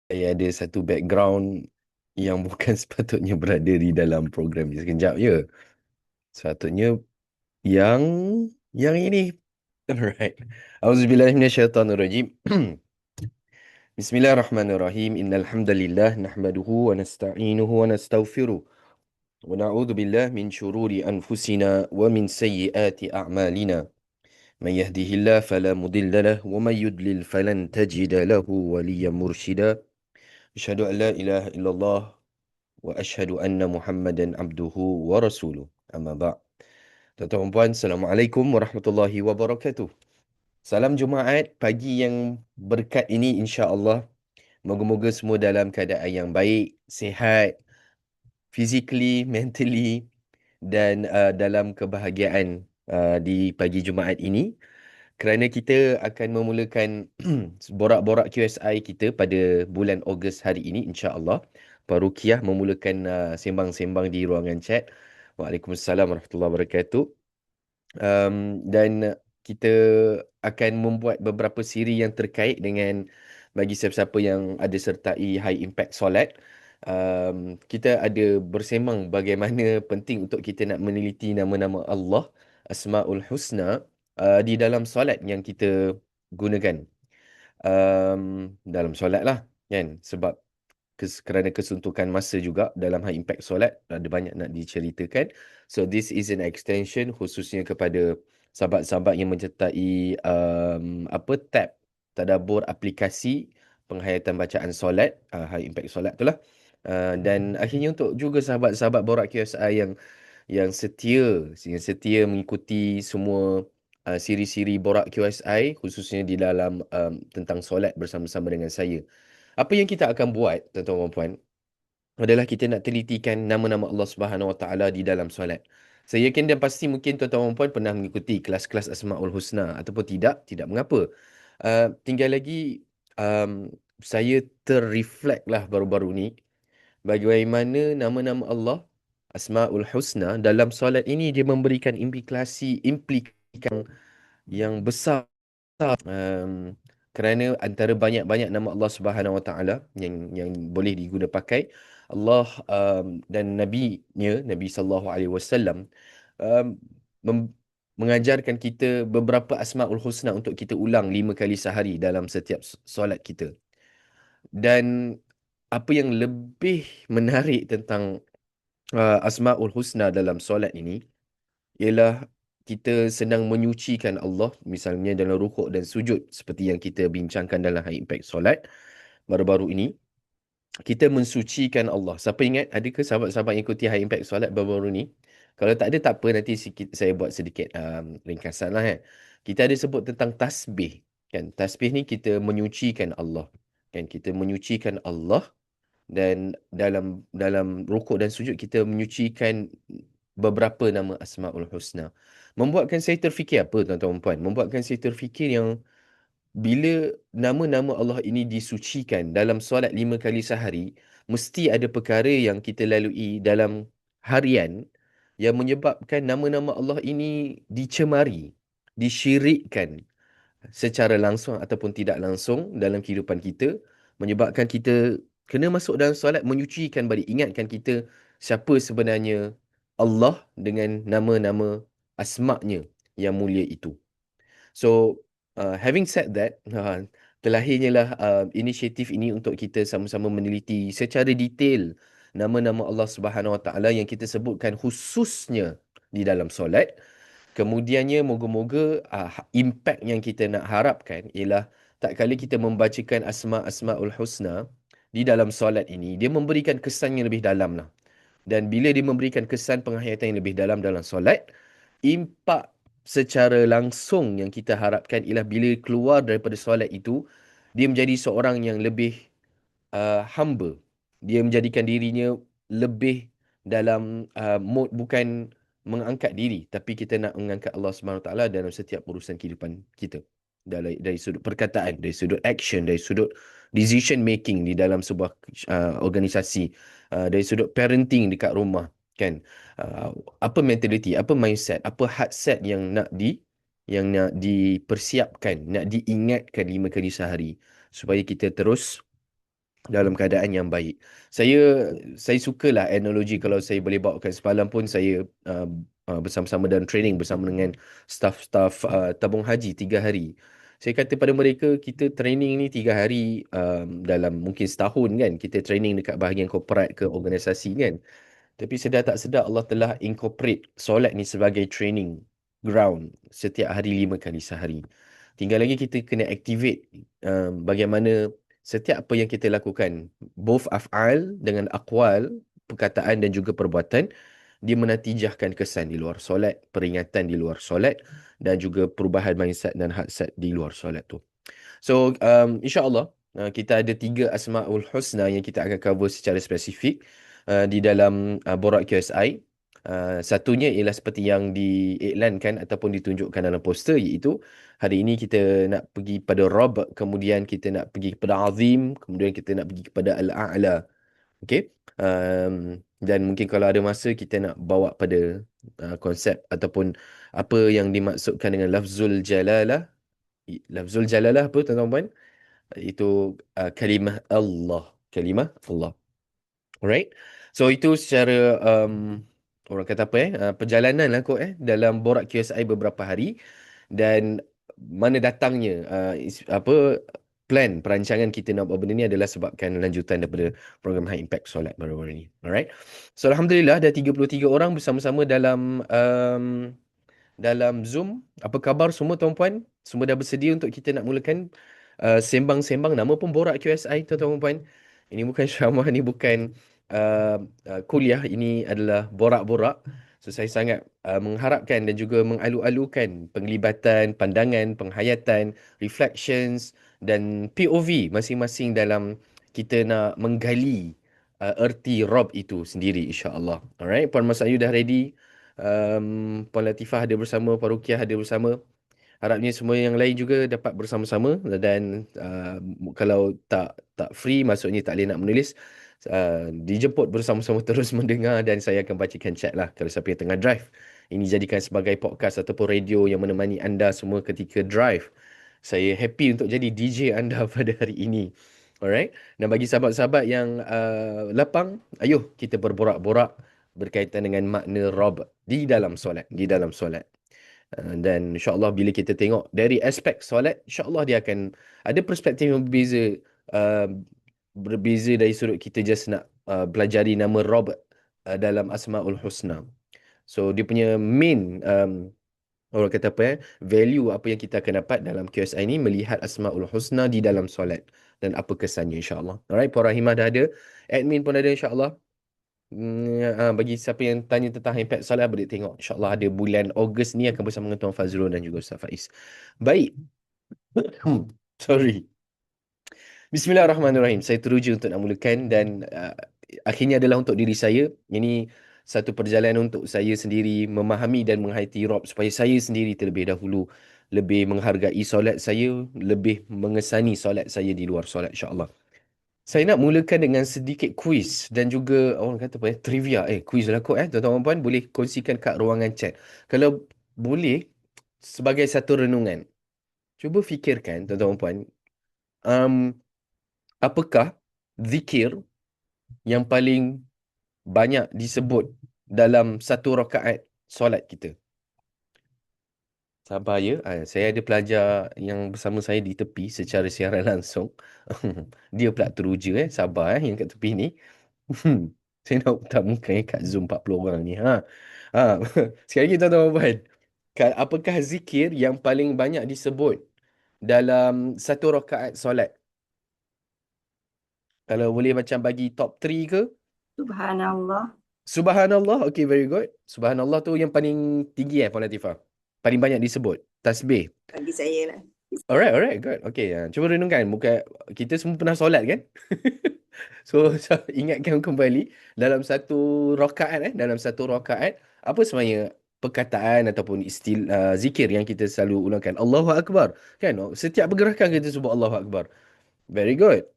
Saya ada satu background yang bukan sepatutnya berada di dalam program ni. Sekejap ya. Sepatutnya yang ini. Alright. Auzubillahiminasyaitanirrajim. Bismillahirrahmanirrahim. Innal hamdalillah nahmaduhu wa nasta'inuhu wa nastaghfiruh. Wa na'udzu billahi min shururi anfusina wa min sayyiati a'malina. Man yahdihillahu fala mudilla lahu wa man yudlil falan tajida lahu waliyyan mursyida. Asyhadu an la ilaha illallah wa asyhadu anna Muhammadan abduhu wa rasuluh. Amma ba'. Tuan-tuan dan puan, Assalamualaikum warahmatullahi wabarakatuh. Salam Jumaat pagi yang berkat ini insya-Allah. Moga-moga semua dalam keadaan yang baik, sihat, physically, mentally dan dalam kebahagiaan di pagi Jumaat ini. Kerana kita akan memulakan borak-borak QSI kita pada bulan Ogos hari ini insya-Allah. Pak Rukiah memulakan sembang-sembang di ruangan chat. Waalaikumsalam warahmatullahi wabarakatuh. Dan kita akan membuat beberapa siri yang terkait dengan bagi siapa-siapa yang ada sertai high impact solat. Kita ada bersembang bagaimana penting untuk kita nak meneliti nama-nama Allah, Asmaul Husna di dalam solat yang kita gunakan. Dalam solat lah kan, sebab kerana kesuntukan masa juga dalam high impact solat ada banyak nak diceritakan. So this is an extension khususnya kepada sahabat-sahabat yang menyertai tab tadabbur aplikasi penghayatan bacaan solat, high impact solat tu lah. Dan akhirnya untuk juga sahabat-sahabat Borak QSI yang setia mengikuti semua siri-siri Borak QSI khususnya di dalam tentang solat bersama-sama dengan saya. Apa yang kita akan buat, tuan-tuan dan puan, adalah kita nak telitikan nama-nama Allah Subhanahu Wa Taala di dalam solat. Saya yakin dan pasti mungkin tuan-tuan dan puan pernah mengikuti kelas-kelas Asmaul Husna ataupun tidak mengapa. Tinggal lagi saya terreflect lah baru-baru ni bagaimana nama-nama Allah Asmaul Husna dalam solat ini dia memberikan implikasi yang besar. Um, Kerana antara banyak-banyak nama Allah Subhanahu Wa Taala yang boleh diguna pakai Allah dan nabinya Nabi sallallahu alaihi wasallam um, mem- mengajarkan kita beberapa Asmaul Husna untuk kita ulang 5 kali sehari dalam setiap solat kita. Dan apa yang lebih menarik tentang Asmaul Husna dalam solat ini ialah kita sedang menyucikan Allah, misalnya dalam rukuk dan sujud seperti yang kita bincangkan dalam High Impact Solat baru-baru ini. Kita mensucikan Allah. Siapa ingat, adakah sahabat-sahabat yang ikuti High Impact Solat baru-baru ni? Kalau tak ada, tak apa. Nanti saya buat sedikit ringkasan lah kan. Kita ada sebut tentang tasbih. Kan? Tasbih ni kita menyucikan Allah. Kan? Kita menyucikan Allah dan dalam dalam rukuk dan sujud kita menyucikan beberapa nama Asmaul Husna. Membuatkan saya terfikir apa tuan-tuan dan puan? Membuatkan saya terfikir yang bila nama-nama Allah ini disucikan dalam solat 5 kali sehari, mesti ada perkara yang kita lalui dalam harian yang menyebabkan nama-nama Allah ini dicemari, disyirikkan secara langsung ataupun tidak langsung dalam kehidupan kita, menyebabkan kita kena masuk dalam solat menyucikan balik, ingatkan kita siapa sebenarnya Allah dengan nama-nama asma'nya yang mulia itu. So, having said that, terlahirnya lah inisiatif ini untuk kita sama-sama meneliti secara detail nama-nama Allah Subhanahu Wa Taala yang kita sebutkan khususnya di dalam solat. Kemudiannya moga-moga impact yang kita nak harapkan ialah tak kala kita membacakan Asmaul Husna di dalam solat ini, dia memberikan kesan yang lebih dalam lah. Dan bila dia memberikan kesan penghayatan yang lebih dalam dalam solat, impak secara langsung yang kita harapkan ialah bila keluar daripada solat itu, dia menjadi seorang yang lebih humble. Dia menjadikan dirinya lebih dalam mode bukan mengangkat diri, tapi kita nak mengangkat Allah Subhanahu Wa Taala dalam setiap urusan kehidupan kita. Dari sudut perkataan, dari sudut action, dari sudut decision making di dalam sebuah organisasi, dari sudut parenting dekat rumah, kan? Apa mentality, apa mindset, apa heartset yang nak dipersiapkan, nak diingatkan 5 kali sehari supaya kita terus dalam keadaan yang baik. Saya sukalah analogi kalau saya boleh bawakan. Semalam pun saya bersama-sama dan training bersama dengan staff-staff tabung haji 3 hari. Saya kata pada mereka, kita training ni 3 hari dalam mungkin setahun kan. Kita training dekat bahagian korporat ke organisasi kan. Tapi sedar tak sedar Allah telah incorporate solat ni sebagai training ground setiap hari 5 kali sehari. Tinggal lagi kita kena activate bagaimana setiap apa yang kita lakukan, both af'al dengan aqwal, perkataan dan juga perbuatan, dia menatijahkan kesan di luar solat, peringatan di luar solat dan juga perubahan mindset dan hadsat di luar solat tu. So, insyaAllah, kita ada 3 Asma'ul Husna yang kita akan cover secara spesifik di dalam Borak QSI. Satunya ialah seperti yang diiklankan ataupun ditunjukkan dalam poster, iaitu hari ini kita nak pergi pada Rabb, kemudian kita nak pergi kepada Azim, kemudian kita nak pergi kepada Al-A'la. Okay? Dan mungkin kalau ada masa kita nak bawa pada konsep ataupun apa yang dimaksudkan dengan Lafzul Jalalah. Lafzul Jalalah apa tuan-tuan puan? Itu kalimah Allah. Kalimah Allah. Alright. So itu secara orang kata apa perjalanan lah kot dalam Borak QSI beberapa hari, dan mana datangnya apa plan perancangan kita nak buat benda ni adalah sebabkan lanjutan daripada program High Impact Solat baru-baru ni. Alright. So Alhamdulillah ada 33 orang bersama-sama dalam Zoom. Apa khabar semua tuan-puan? Semua dah bersedia untuk kita nak mulakan sembang-sembang. Nama pun Borak QSI tuan-tuan puan. Ini bukan ceramah, ini bukan kuliah. Ini adalah borak-borak. So saya sangat mengharapkan dan juga mengalu-alukan penglibatan, pandangan, penghayatan, reflections dan POV masing-masing dalam kita nak menggali erti Rob itu sendiri, insya-Allah. Alright, Puan Mas Ayu dah ready. Puan Latifah ada bersama, Puan Rukiah ada bersama. Harapnya semua yang lain juga dapat bersama-sama, dan kalau tak free, maksudnya tak boleh nak menulis, dijemput bersama-sama terus mendengar, dan saya akan bacakan chat lah kalau siapa yang tengah drive. Ini jadikan sebagai podcast ataupun radio yang menemani anda semua ketika drive. Saya happy untuk jadi DJ anda pada hari ini. Alright. Dan bagi sahabat-sahabat yang lapang, ayo kita berborak-borak berkaitan dengan makna Rob di dalam solat, di dalam solat. Dan insyaAllah bila kita tengok dari aspek solat, insyaAllah dia akan ada perspektif yang berbeza, uh, berbeza dari sudut kita just nak pelajari nama Rob dalam Asma'ul Husna. So dia punya main orang kata apa value apa yang kita akan dapat dalam QSI ni, melihat Asma'ul Husna di dalam solat dan apa kesannya, insyaAllah. Alright, Puan Rahimah dah ada, admin pun ada, insyaAllah. Bagi siapa yang tanya tentang impact solat, boleh tengok. InsyaAllah ada bulan Ogos ni akan bersama dengan Tuan Fazrul dan juga Ustaz Faiz. Baik. Sorry. Bismillahirrahmanirrahim. Saya teruja untuk nak mulakan, dan akhirnya adalah untuk diri saya. Ini satu perjalanan untuk saya sendiri memahami dan menghayati Rob, supaya saya sendiri terlebih dahulu lebih menghargai solat saya, lebih mengesani solat saya di luar solat, insyaAllah. Saya nak mulakan dengan sedikit kuis dan juga orang kata apa trivia. Kuis lah kot tuan-tuan dan puan, boleh kongsikan kat ruangan chat. Kalau boleh, sebagai satu renungan, cuba fikirkan tuan-tuan dan puan, um, apakah zikir yang paling banyak disebut dalam satu rakaat solat kita? Sabar ya. Saya ada pelajar yang bersama saya di tepi secara siaran langsung. Dia pula teruja sabar yang kat tepi ni. Saya nak tak muka kat Zoom 40 orang ni. Ha. Sekali lagi tuan-tuan dan puan. Apakah zikir yang paling banyak disebut dalam satu rakaat solat? Kalau boleh macam bagi top 3 ke? Subhanallah. Subhanallah. Okay, very good. Subhanallah tu yang paling tinggi Puan Latifah. Paling banyak disebut. Tasbih. Bagi saya lah. Alright, good. Okay, cuba renungkan. Muka kita semua pernah solat kan? So, ingatkan kembali dalam satu rakaat dalam satu rakaat, apa sebenarnya perkataan ataupun zikir yang kita selalu ulangkan? Allahu Akbar. Kan? Setiap pergerakan kita sebut Allahu Akbar. Very good.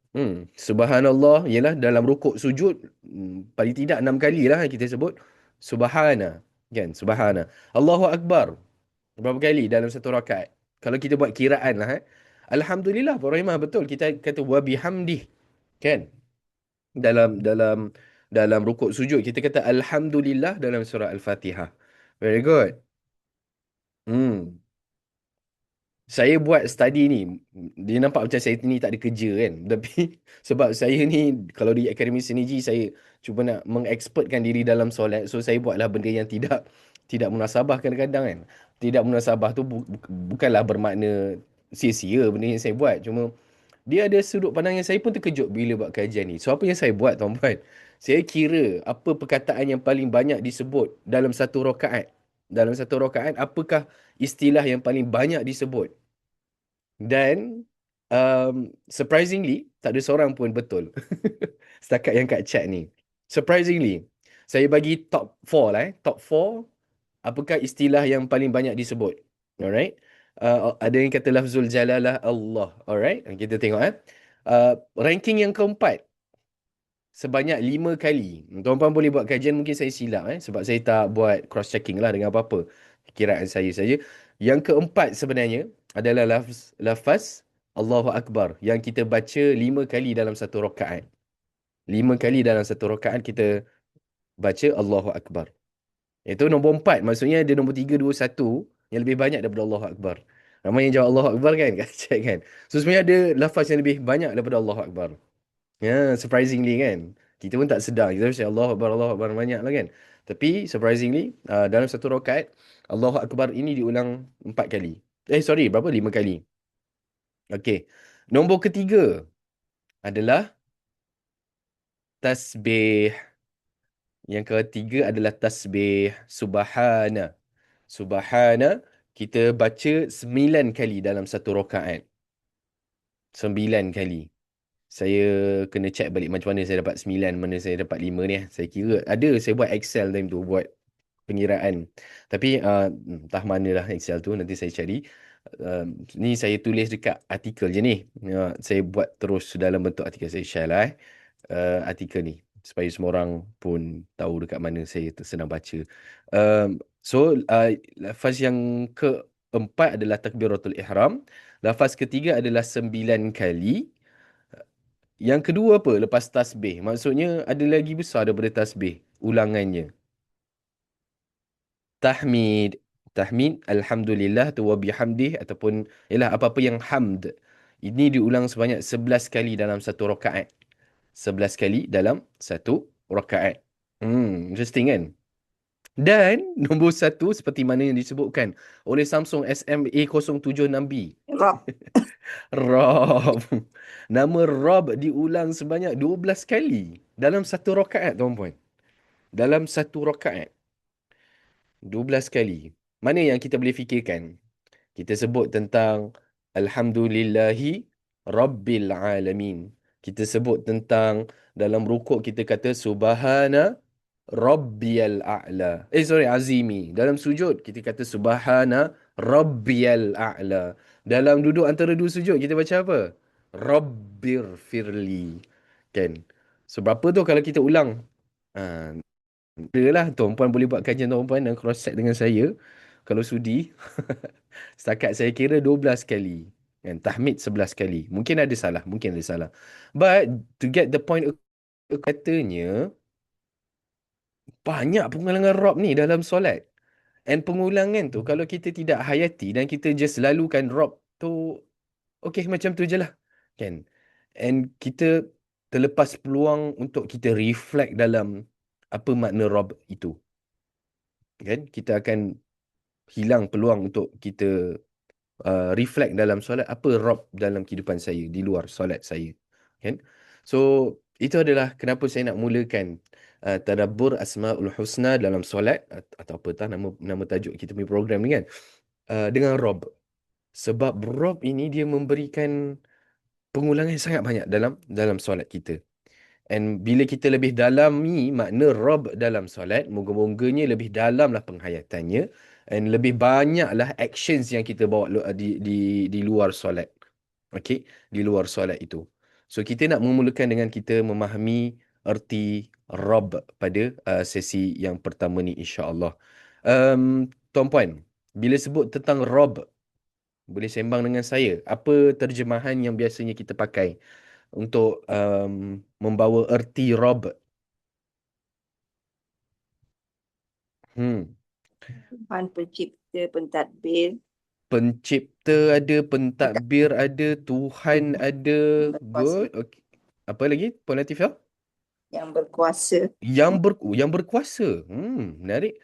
Subhanallah ialah dalam rukuk sujud, paling tidak 6 kali lah kita sebut Subhana. Kan? Subhana. Allahu Akbar. Berapa kali dalam satu rakaat? Kalau kita buat kiraan lah Alhamdulillah, Puan Rahimah, betul. Kita kata wa bihamdih. Kan? dalam dalam dalam rukuk sujud kita kata alhamdulillah dalam surah Al-Fatihah. Very good. Hmm. Saya buat study ni, dia nampak macam saya ni tak ada kerja kan. Tapi sebab saya ni kalau di Akademi Sinergi saya cuba nak mengekspertkan diri dalam solat. So saya buatlah benda yang tidak munasabah kadang-kadang kan. Tidak munasabah tu bukanlah bermakna sia-sia benda yang saya buat. Cuma dia ada sudut pandang yang saya pun terkejut bila buat kajian ni. So apa yang saya buat tuan-puan? Saya kira apa perkataan yang paling banyak disebut dalam satu rakaat. Dalam satu rakaat apakah istilah yang paling banyak disebut. Dan surprisingly, tak ada seorang pun betul. Setakat yang kat chat ni. Surprisingly, saya bagi top 4 lah. Top 4, apakah istilah yang paling banyak disebut? Alright. Ada yang kata lafzul jalalah Allah. Alright. Kita tengok ranking yang keempat, sebanyak 5 kali. Tuan-tuan boleh buat kajian, mungkin saya silap sebab saya tak buat cross checking lah dengan apa-apa. Kiraan saya saja. Yang keempat sebenarnya adalah lafaz Allahu Akbar yang kita baca 5 kali dalam satu rakaat. 5 kali dalam satu rakaat kita baca Allahu Akbar. Itu nombor 4. Maksudnya dia nombor 3, 2, 1 yang lebih banyak daripada Allahu Akbar. Ramai yang jawab Allahu Akbar kan? Kat chat kan? So sebenarnya ada lafaz yang lebih banyak daripada Allahu Akbar. Ya, surprisingly kan. Kita pun tak sedar. Kita mesti Allah Akbar banyak lah kan. Tapi surprisingly, dalam satu rakaat, Allahu Akbar ini diulang 4 kali. Sorry, berapa? 5 kali. Okey. Nombor ketiga adalah tasbih. Yang ketiga adalah tasbih. Subhana. Subhana, kita baca 9 kali dalam satu rakaat. 9 kali. Saya kena check balik macam mana saya dapat 9, mana saya dapat 5 ni. Saya kira ada, saya buat Excel time tu, buat pengiraan. Tapi entah manalah Excel tu, nanti saya cari. Ni saya tulis dekat artikel je ni. Saya buat terus dalam bentuk artikel. Saya share lah artikel ni. Supaya semua orang pun tahu dekat mana saya senang baca. So, lafaz yang keempat adalah takbiratul ihram. Lafaz ketiga adalah 9 kali. Yang kedua apa? Lepas tasbih. Maksudnya ada lagi besar daripada tasbih. Ulangannya. Tahmid. Tahmid. Alhamdulillah tu wa bihamdih. Ataupun ialah apa-apa yang hamd. Ini diulang sebanyak 11 kali dalam satu rakaat. 11 kali dalam satu rakaat. Interesting kan? Dan nombor satu seperti mana yang disebutkan oleh Samsung SMA076B. Rob. Rob. Nama Rob diulang sebanyak 12 kali dalam satu rakaat, tuan-puan. Dalam satu rakaat. 12 kali. Mana yang kita boleh fikirkan? Kita sebut tentang Alhamdulillahi Rabbil Alamin. Kita sebut tentang dalam rukuk kita kata Subhana Rabbiyal A'la. Sorry, Azimi. Dalam sujud kita kata Subhana Rabbiyal A'la. Dalam duduk antara dua sujud kita baca apa? Rabbir Firli. Kan? So berapa tu kalau kita ulang? Ha, lah tuan-puan boleh buat kajian tuan-puan dan cross check dengan saya kalau sudi. Setakat saya kira 12 kali. Kan? Tahmid 11 kali. Mungkin ada salah, mungkin ada salah. But to get the point, katanya banyak pengulangan Rob ni dalam solat. And pengulangan tu kalau kita tidak hayati dan kita just lalukan Rob tu, okay macam tu je lah. Kan? And kita terlepas peluang untuk kita reflect dalam apa makna Rob itu. Kan? Kita akan hilang peluang untuk kita reflect dalam solat apa Rob dalam kehidupan saya di luar solat saya, kan? So itu adalah kenapa saya nak mulakan tadabbur asmaul husna dalam solat, atau apa tah nama tajuk kita punya program ni kan, dengan Rob. Sebab Rob ini dia memberikan pengulangan yang sangat banyak dalam solat kita. And bila kita lebih dalami makna Rob dalam solat, moga-moganya lebih dalamlah penghayatannya and lebih banyaklah actions yang kita bawa di luar solat. Okey, di luar solat itu. So kita nak memulakan dengan kita memahami erti Rob pada sesi yang pertama ni, insya-Allah. Tuan-puan, bila sebut tentang Rob, boleh sembang dengan saya. Apa terjemahan yang biasanya kita pakai untuk membawa erti Rob? Hmm. Tuhan pencipta, pentadbir, Pencipta ada, pentadbir ada, Tuhan ada. berkuasa, Good. Okay. Apa lagi, Puan Latifah? yang berkuasa. Yang berkuasa. Menarik.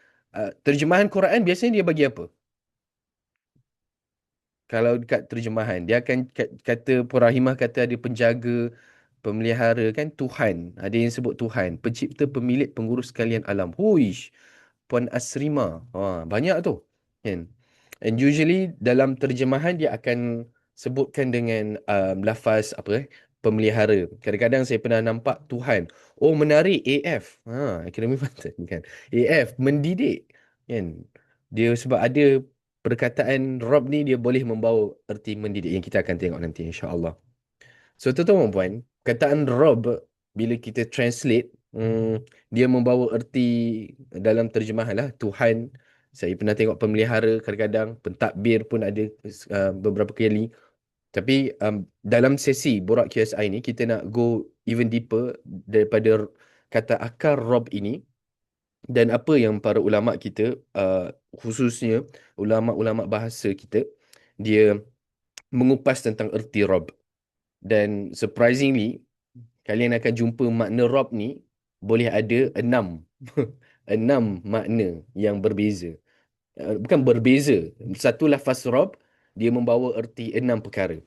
Terjemahan Quran biasanya dia bagi apa? Kalau dekat terjemahan, dia akan kata, Puan Rahimah kata ada penjaga, pemelihara kan, Tuhan. Ada yang sebut Tuhan. Pencipta, pemilik, pengurus sekalian alam. Huish. Puan Asrima. Banyak tu. Kan? And usually dalam terjemahan dia akan sebutkan dengan lafaz apa pemelihara. Kadang-kadang saya pernah nampak Tuhan. Oh, menarik, AF. Akademi Pantan kan. AF mendidik kan. Dia sebab ada perkataan Rob ni dia boleh membawa erti mendidik yang kita akan tengok nanti insya-Allah. So tuan-tuan dan puan, kataan Rob bila kita translate, dia membawa erti dalam terjemahan lah Tuhan. Saya pernah tengok pemelihara, kadang-kadang pentadbir pun ada beberapa kali. Tapi dalam sesi Borak QSI ni kita nak go even deeper daripada kata akar Rob ini, dan apa yang para ulama kita, khususnya ulama-ulama bahasa kita, dia mengupas tentang erti Rob. Dan surprisingly, kalian akan jumpa makna Rob ni boleh ada 6 enam makna yang berbeza. Bukan berbeza. Satu lafaz Rob, dia membawa erti 6 perkara.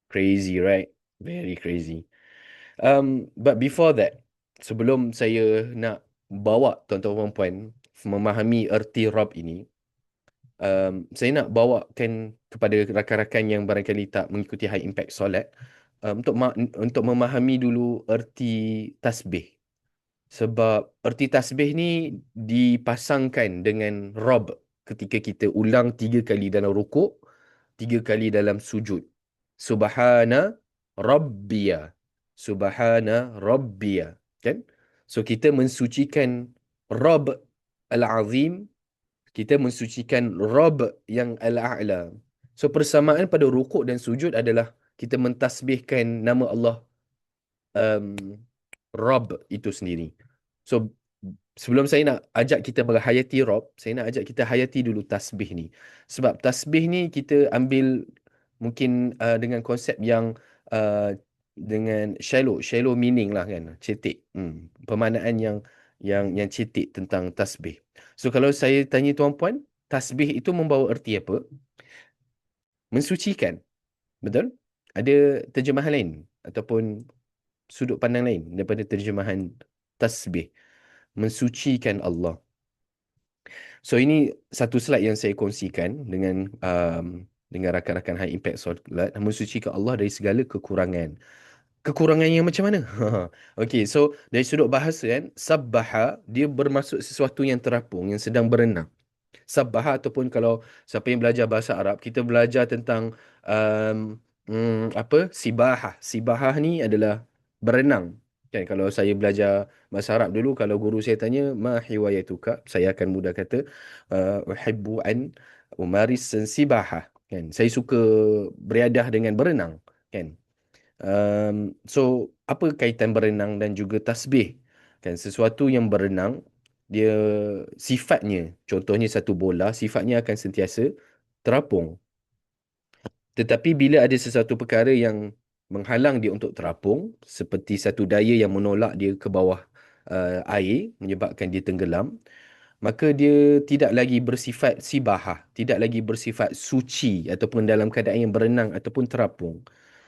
Crazy, right? Very crazy. But before that, sebelum saya nak bawa tuan-tuan dan puan memahami erti Rob ini, saya nak bawakan kepada rakan-rakan yang barangkali tak mengikuti High Impact Solat, untuk memahami dulu erti tasbih. Sebab erti tasbih ni dipasangkan dengan Rob ketika kita ulang 3 kali dalam rukuk, 3 kali dalam sujud. Subhana Rabbiya. Subhana Rabbiya. Kan? So kita mensucikan Rob Al-Azim, kita mensucikan Rob yang Al-A'la. So persamaan pada rukuk dan sujud adalah kita mentasbihkan nama Allah, um, Rob itu sendiri. So sebelum saya nak ajak kita menghayati Rob, saya nak ajak kita hayati dulu tasbih ni. Sebab tasbih ni kita ambil mungkin dengan konsep yang uh, dengan shallow meaning lah kan, cetek. Pemaknaan yang cetek tentang tasbih. So kalau saya tanya tuan puan, tasbih itu membawa erti apa? Mensucikan. Betul? Ada terjemahan lain ataupun sudut pandang lain daripada terjemahan tasbih? Mensucikan Allah. So ini satu slide yang saya kongsikan dengan rakan-rakan High Impact Solat, mensucikan Allah dari segala kekurangan. Kekurangan yang macam mana? Okay, so dari sudut bahasa kan, sabbaha dia bermaksud sesuatu yang terapung, yang sedang berenang. Sabbaha ataupun kalau siapa yang belajar bahasa Arab, kita belajar tentang apa? Sibahah. Sibahah ni adalah berenang. Kan kalau saya belajar bahasa Arab dulu, kalau guru saya tanya ma hiwayatuka, saya akan mudah kata uhibbu an umaris sibahah. Kan saya suka beriadah dengan berenang, kan. So apa kaitan berenang dan juga tasbih? Kan sesuatu yang berenang, dia sifatnya, contohnya satu bola, sifatnya akan sentiasa terapung. Tetapi bila ada sesuatu perkara yang menghalang dia untuk terapung, seperti satu daya yang menolak dia ke bawah air, menyebabkan dia tenggelam, maka dia tidak lagi bersifat sibahah, tidak lagi bersifat suci ataupun dalam keadaan yang berenang ataupun terapung.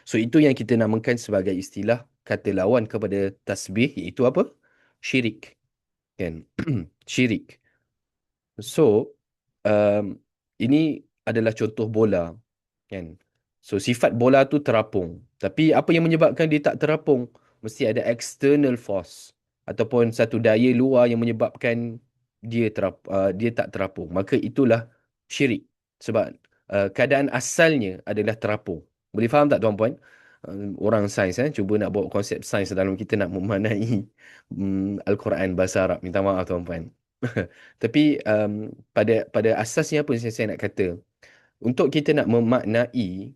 So itu yang kita namakan sebagai istilah kata lawan kepada tasbih, iaitu apa? Syirik. Kan? Syirik. So, ini adalah contoh bola, kan? So, sifat bola tu terapung. Tapi apa yang menyebabkan dia tak terapung? Mesti ada external force ataupun satu daya luar yang menyebabkan dia tak terapung. Maka itulah syirik. Sebab keadaan asalnya adalah terapung. Boleh faham tak tuan-puan? Orang sains cuba nak bawa konsep sains dalam kita nak memaknai Al-Quran bahasa Arab. Minta maaf tuan-puan. Tapi pada asasnya apa yang saya nak kata, untuk kita nak memaknai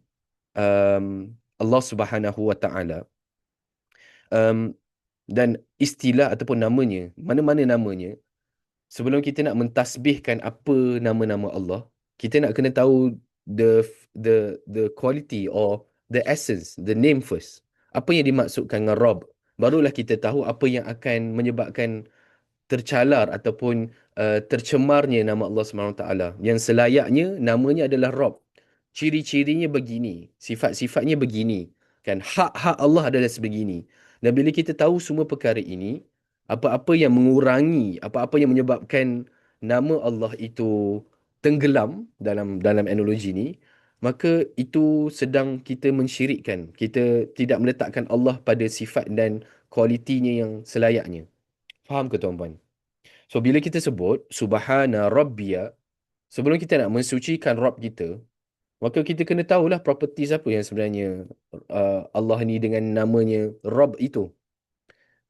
um, Allah Subhanahu Wa Taala, um, dan istilah ataupun namanya, mana-mana namanya, sebelum kita nak mentasbihkan apa nama-nama Allah, kita nak kena tahu the quality or the essence, the name first. Apa yang dimaksudkan dengan Rabb? Barulah kita tahu apa yang akan menyebabkan tercalar ataupun tercemarnya nama Allah SWT. Yang selayaknya namanya adalah Rabb. Ciri-cirinya begini, sifat-sifatnya begini. Kan hak-hak Allah adalah sebegini. Dan bila kita tahu semua perkara ini, apa-apa yang mengurangi, apa-apa yang menyebabkan nama Allah itu tenggelam dalam dalam analogi ini, maka itu sedang kita mensyirikkan. Kita tidak meletakkan Allah pada sifat dan kualitinya yang selayaknya. Faham ke tuan-puan? So, bila kita sebut Subhana Rabbiya, sebelum kita nak mensucikan Rabb kita, maka kita kena tahulah properties apa yang sebenarnya Allah ni dengan namanya Rabb itu.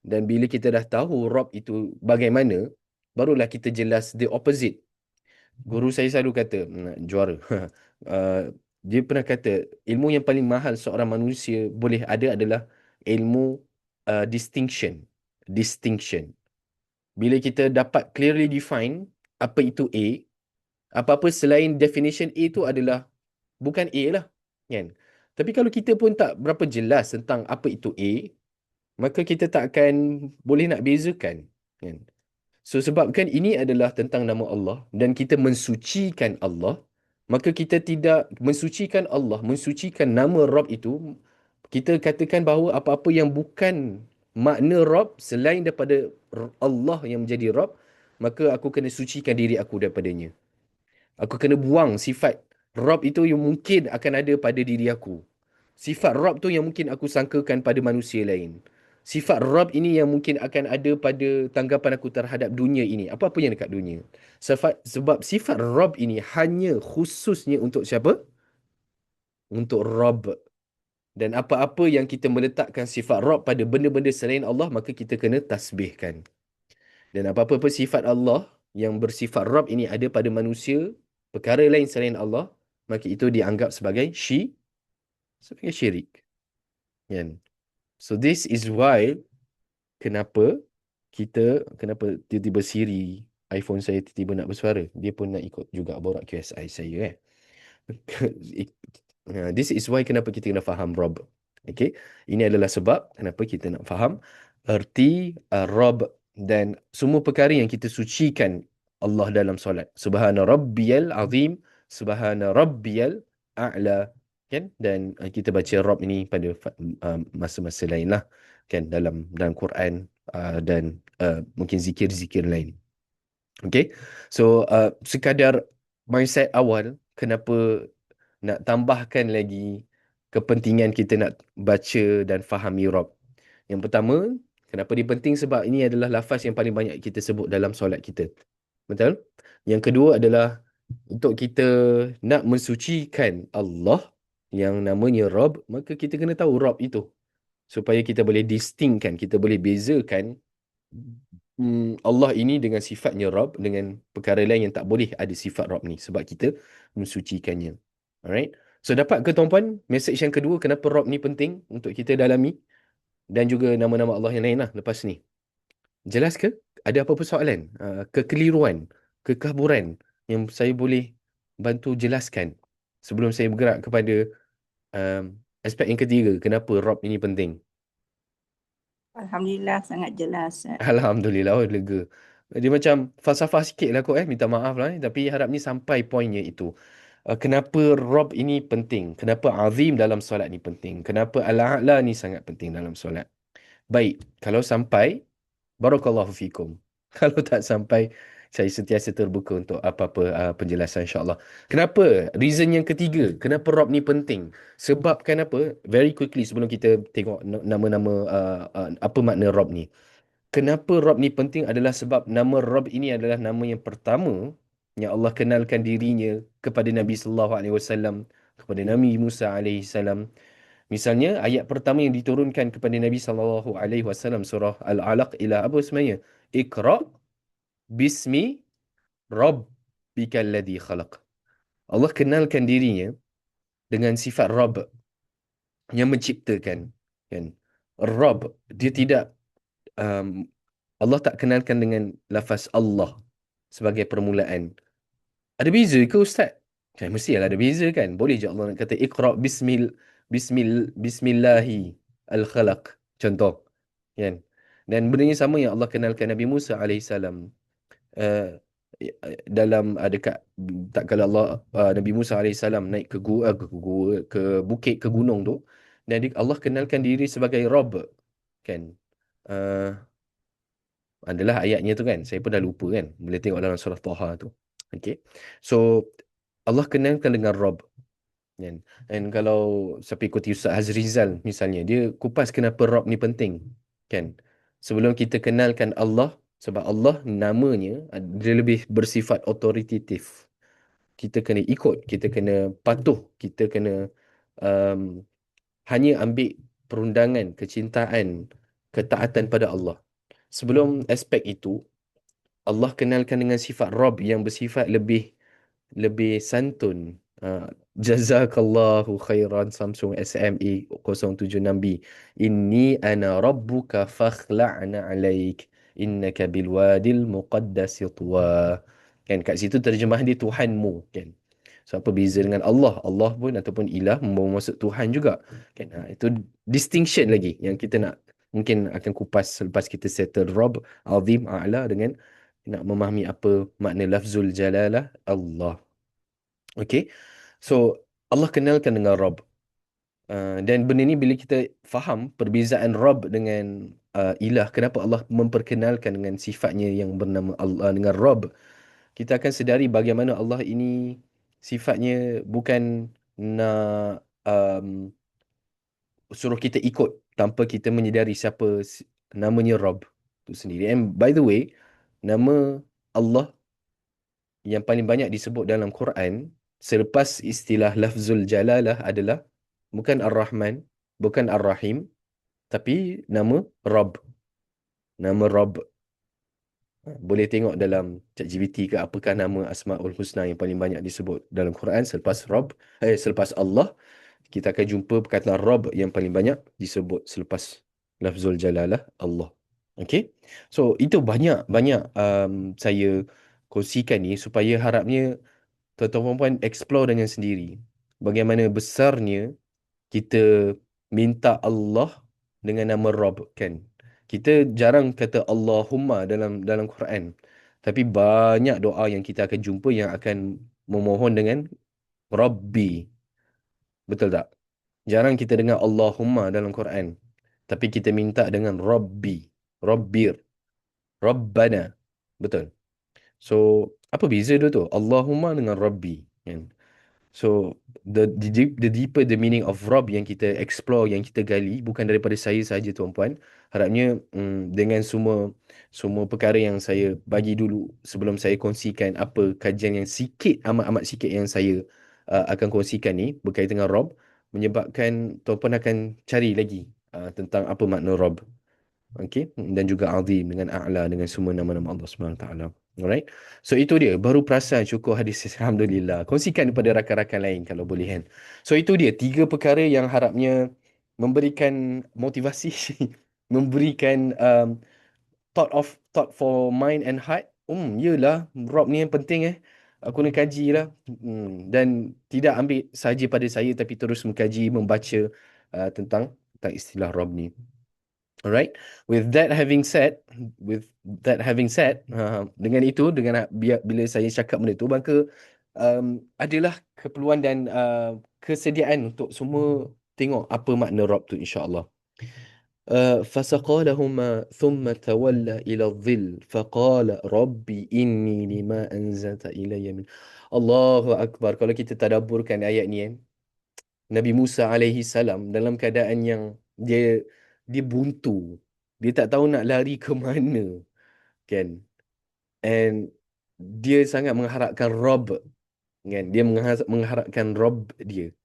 Dan bila kita dah tahu Rabb itu bagaimana, barulah kita jelas the opposite. Guru saya selalu kata, juara. Uh, dia pernah kata, ilmu yang paling mahal seorang manusia boleh ada adalah ilmu distinction. Distinction. Bila kita dapat clearly define apa itu A, apa-apa selain definition A itu adalah bukan A lah. Kan? Tapi kalau kita pun tak berapa jelas tentang apa itu A, maka kita tak akan boleh nak bezakan. Kan? So sebabkan ini adalah tentang nama Allah dan kita mensucikan Allah, maka kita tidak mensucikan Allah, mensucikan nama Rabb itu, kita katakan bahawa apa-apa yang bukan makna Rabb selain daripada Allah yang menjadi Rabb, maka aku kena sucikan diri aku daripadanya. Aku kena buang sifat Rabb itu yang mungkin akan ada pada diri aku. Sifat Rabb tu yang mungkin aku sangkakan pada manusia lain. Sifat Rabb ini yang mungkin akan ada pada tanggapan aku terhadap dunia ini. Apa-apa yang dekat dunia. Sebab sifat Rabb ini hanya khususnya untuk siapa? Untuk Rabb. Dan apa-apa yang kita meletakkan sifat Rabb pada benda-benda selain Allah, maka kita kena tasbihkan. Dan apa-apa sifat Allah yang bersifat Rabb ini ada pada manusia, perkara lain selain Allah, maka itu dianggap sebagai syirik. Kan? So this is why kenapa tiba-tiba Siri iPhone saya tiba-tiba nak bersuara. Dia pun nak ikut juga borak QSI saya This is why kenapa kita kena faham Rob. Okay. Ini adalah sebab kenapa kita nak faham erti Rob dan semua perkara yang kita sucikan Allah dalam solat. Subhana Rabbiyal Azim, Subhana Rabbiyal A'la. Kan? Dan kita baca Rob ini pada masa-masa lain lah. Kan? Dalam Quran dan mungkin zikir-zikir lain. Okay. So sekadar mindset awal kenapa nak tambahkan lagi kepentingan kita nak baca dan fahami Rob. Yang pertama, kenapa dia penting sebab ini adalah lafaz yang paling banyak kita sebut dalam solat kita. Betul? Yang kedua adalah untuk kita nak mensucikan Allah yang namanya Rob, maka kita kena tahu Rob itu. Supaya kita boleh distingkan, kita boleh bezakan Allah ini dengan sifatnya Rabb dengan perkara lain yang tak boleh ada sifat Rabb ni sebab kita mensucikannya. Alright. So dapat ke tuan-puan message yang kedua kenapa Rabb ni penting untuk kita dalami dan juga nama-nama Allah yang lain lah lepas ni. Jelas ke? Ada apa-apa soalan? Kekeliruan, kekaburan yang saya boleh bantu jelaskan sebelum saya bergerak kepada aspek yang ketiga kenapa Rabb ini penting. Alhamdulillah sangat jelas. Alhamdulillah, oh, lega. Dia macam falsafah sikit lah kot minta maaf lah tapi harapnya sampai poinnya itu. Kenapa Rob ini penting? Kenapa Azim dalam solat ni penting? Kenapa Al-A'la ni sangat penting dalam solat? Baik, kalau sampai, Barakallahu fikum. Kalau tak sampai, saya sentiasa terbuka untuk apa-apa penjelasan insyaAllah. Kenapa? Reason yang ketiga, kenapa Rob ni penting? Sebab kenapa? Very quickly sebelum kita tengok nama-nama, apa makna Rob ni. Kenapa Rob ni penting adalah sebab nama Rob ini adalah nama yang pertama yang Allah kenalkan dirinya kepada Nabi sallallahu alaihi wasallam, kepada Nabi Musa alaihi salam. Misalnya ayat pertama yang diturunkan kepada Nabi sallallahu alaihi wasallam surah Al-Alaq ila apa sebenarnya? Iqra bismi rabbikal ladzi khalaq. Allah kenalkan dirinya dengan sifat Rabb. yang menciptakan, kan. Rabb, dia tidak, um, Allah tak kenalkan dengan lafaz Allah sebagai permulaan. Ada beza ke Ustaz? Kan mestilah ada beza kan. Boleh je Allah nak kata Iqra bismillahi al-khalaq. Contoh. Kan. Dan benda yang sama yang Allah kenalkan Nabi Musa alaihissalam. Uh, dalam dekat tak kala Allah, Nabi Musa alaihissalam naik ke gua, ke bukit, ke gunung tu, dan Allah kenalkan diri sebagai Rabb, kan. Uh, Adalah ayatnya tu kan. Saya pun dah lupa kan. Boleh tengok dalam surah Taha tu. Okay. So, Allah kenalkan dengan Rabb. Kan. Dan kalau siapa ikuti Ustaz Hazrizal misalnya, dia kupas kenapa Rabb ni penting. Kan. Sebelum kita kenalkan Allah, sebab Allah namanya, dia lebih bersifat otoritatif. Kita kena ikut, kita kena patuh, kita kena um, hanya ambil perundangan, kecintaan, ketaatan pada Allah. Sebelum aspek itu, Allah kenalkan dengan sifat Rabb yang bersifat lebih santun. Jazakallahu khairan Samsung SME 076B. Inni ana rabbuka fakhla'na alaik. Innaka bilwadil muqaddasi tuwa. Kan kat situ terjemah dia Tuhanmu, kan. So apa beza dengan Allah? Allah pun ataupun ilah membawa maksud Tuhan juga. Kan itu distinction lagi yang kita nak mungkin akan kupas selepas kita settle Rabb Azim A'la dengan nak memahami apa makna lafzul jalalah Allah. Okay. So, Allah kenalkan dengan Rabb. Dan benda ni bila kita faham perbezaan Rabb dengan ilah, kenapa Allah memperkenalkan dengan sifatnya yang bernama Allah dengan Rabb, kita akan sedari bagaimana Allah ini sifatnya bukan nak suruh kita ikut tanpa kita menyedari siapa namanya Rabb tu sendiri. And by the way, nama Allah yang paling banyak disebut dalam Quran selepas istilah lafzul jalalah adalah bukan Ar-Rahman, bukan Ar-Rahim, tapi nama Rabb. Nama Rabb. Boleh tengok dalam ChatGPT ke apakah nama Asmaul Husna yang paling banyak disebut dalam Quran selepas Rabb, selepas Allah, kita akan jumpa perkataan Rabb yang paling banyak disebut selepas lafzul jalalah Allah. Okay. So itu banyak saya kongsikan ni supaya harapnya tuan-tuan puan explore dengan sendiri bagaimana besarnya kita minta Allah dengan nama Rabb, kan. Kita jarang kata Allahumma dalam Quran. Tapi banyak doa yang kita akan jumpa yang akan memohon dengan Rabbi. Betul tak? Jarang kita dengar Allahumma dalam Quran. Tapi kita minta dengan Rabbi. Rabbir. Rabbana. Betul. So, apa beza dia tu? Allahumma dengan Rabbi. Kan? So the deeper the meaning of Rob yang kita explore, yang kita gali, bukan daripada saya saja tuan-puan. Harapnya dengan semua semua perkara yang saya bagi dulu sebelum saya kongsikan apa kajian yang sikit, amat-amat sikit yang saya akan kongsikan ni berkaitan dengan Rob, menyebabkan tuan-puan akan cari lagi tentang apa makna Rob. Okay. Dan juga Azim dengan A'la dengan semua nama-nama Allah SWT. Alright. So itu dia. Baru perasan syukur hadis. Alhamdulillah. Kongsikan kepada rakan-rakan lain kalau boleh kan. So itu dia. 3 perkara yang harapnya memberikan motivasi. Memberikan thought for mind and heart. Yelah. Rob ni yang penting Aku nak kaji lah. Dan tidak ambil saja pada saya tapi terus mengkaji, membaca tentang istilah Rob ni. Alright. With that having said, dengan itu, bila saya cakap benda itu, maka adalah keperluan dan kesediaan untuk semua tengok apa makna Rabb tu insya-Allah. فسقالهما ثم تولى إلى الظل فقال ربي إني لما أنزلت إلي من Allahu Akbar. Kalau kita tadabburkan ayat ni kan, Nabi Musa alaihi salam dalam keadaan yang dia buntu. Dia tak tahu nak lari ke mana, kan? And dia sangat mengharapkan Rob, kan? Dia mengharapkan Rob dia.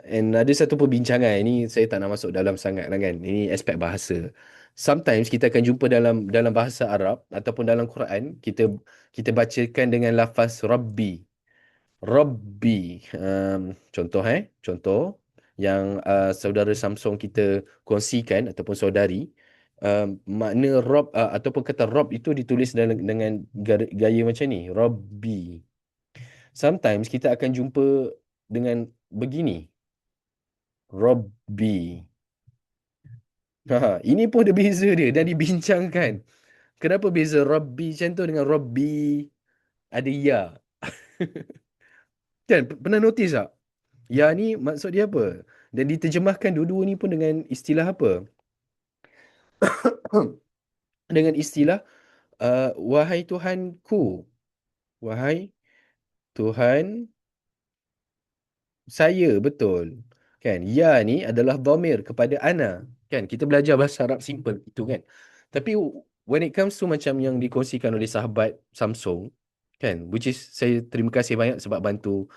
And ada satu perbincangan ini saya tak nak masuk dalam sangat lah kan. Ini aspek bahasa. Sometimes kita akan jumpa dalam bahasa Arab ataupun dalam Quran kita bacakan dengan lafaz Rabbi. Rabbi. Contoh. yang saudara Samsung kita kongsikan ataupun saudari, makna Rob ataupun kata Rob itu ditulis dengan gaya macam ni, Robby. Sometimes kita akan jumpa dengan begini, Robby. Ini pun ada beza dia dan dibincangkan. Kenapa beza Robby macam tu dengan Robby ada ya? Kan pernah notice tak? Ya ni maksud dia apa? Dan diterjemahkan dua-dua ni pun dengan istilah apa? Dengan istilah wahai Tuhanku. Wahai Tuhan saya, betul. Kan? Ya ni adalah dhamir kepada ana. Kan? Kita belajar bahasa Arab simple itu kan. Tapi when it comes to macam yang dikongsikan oleh sahabat Samsung, kan? Which is saya terima kasih banyak sebab bantu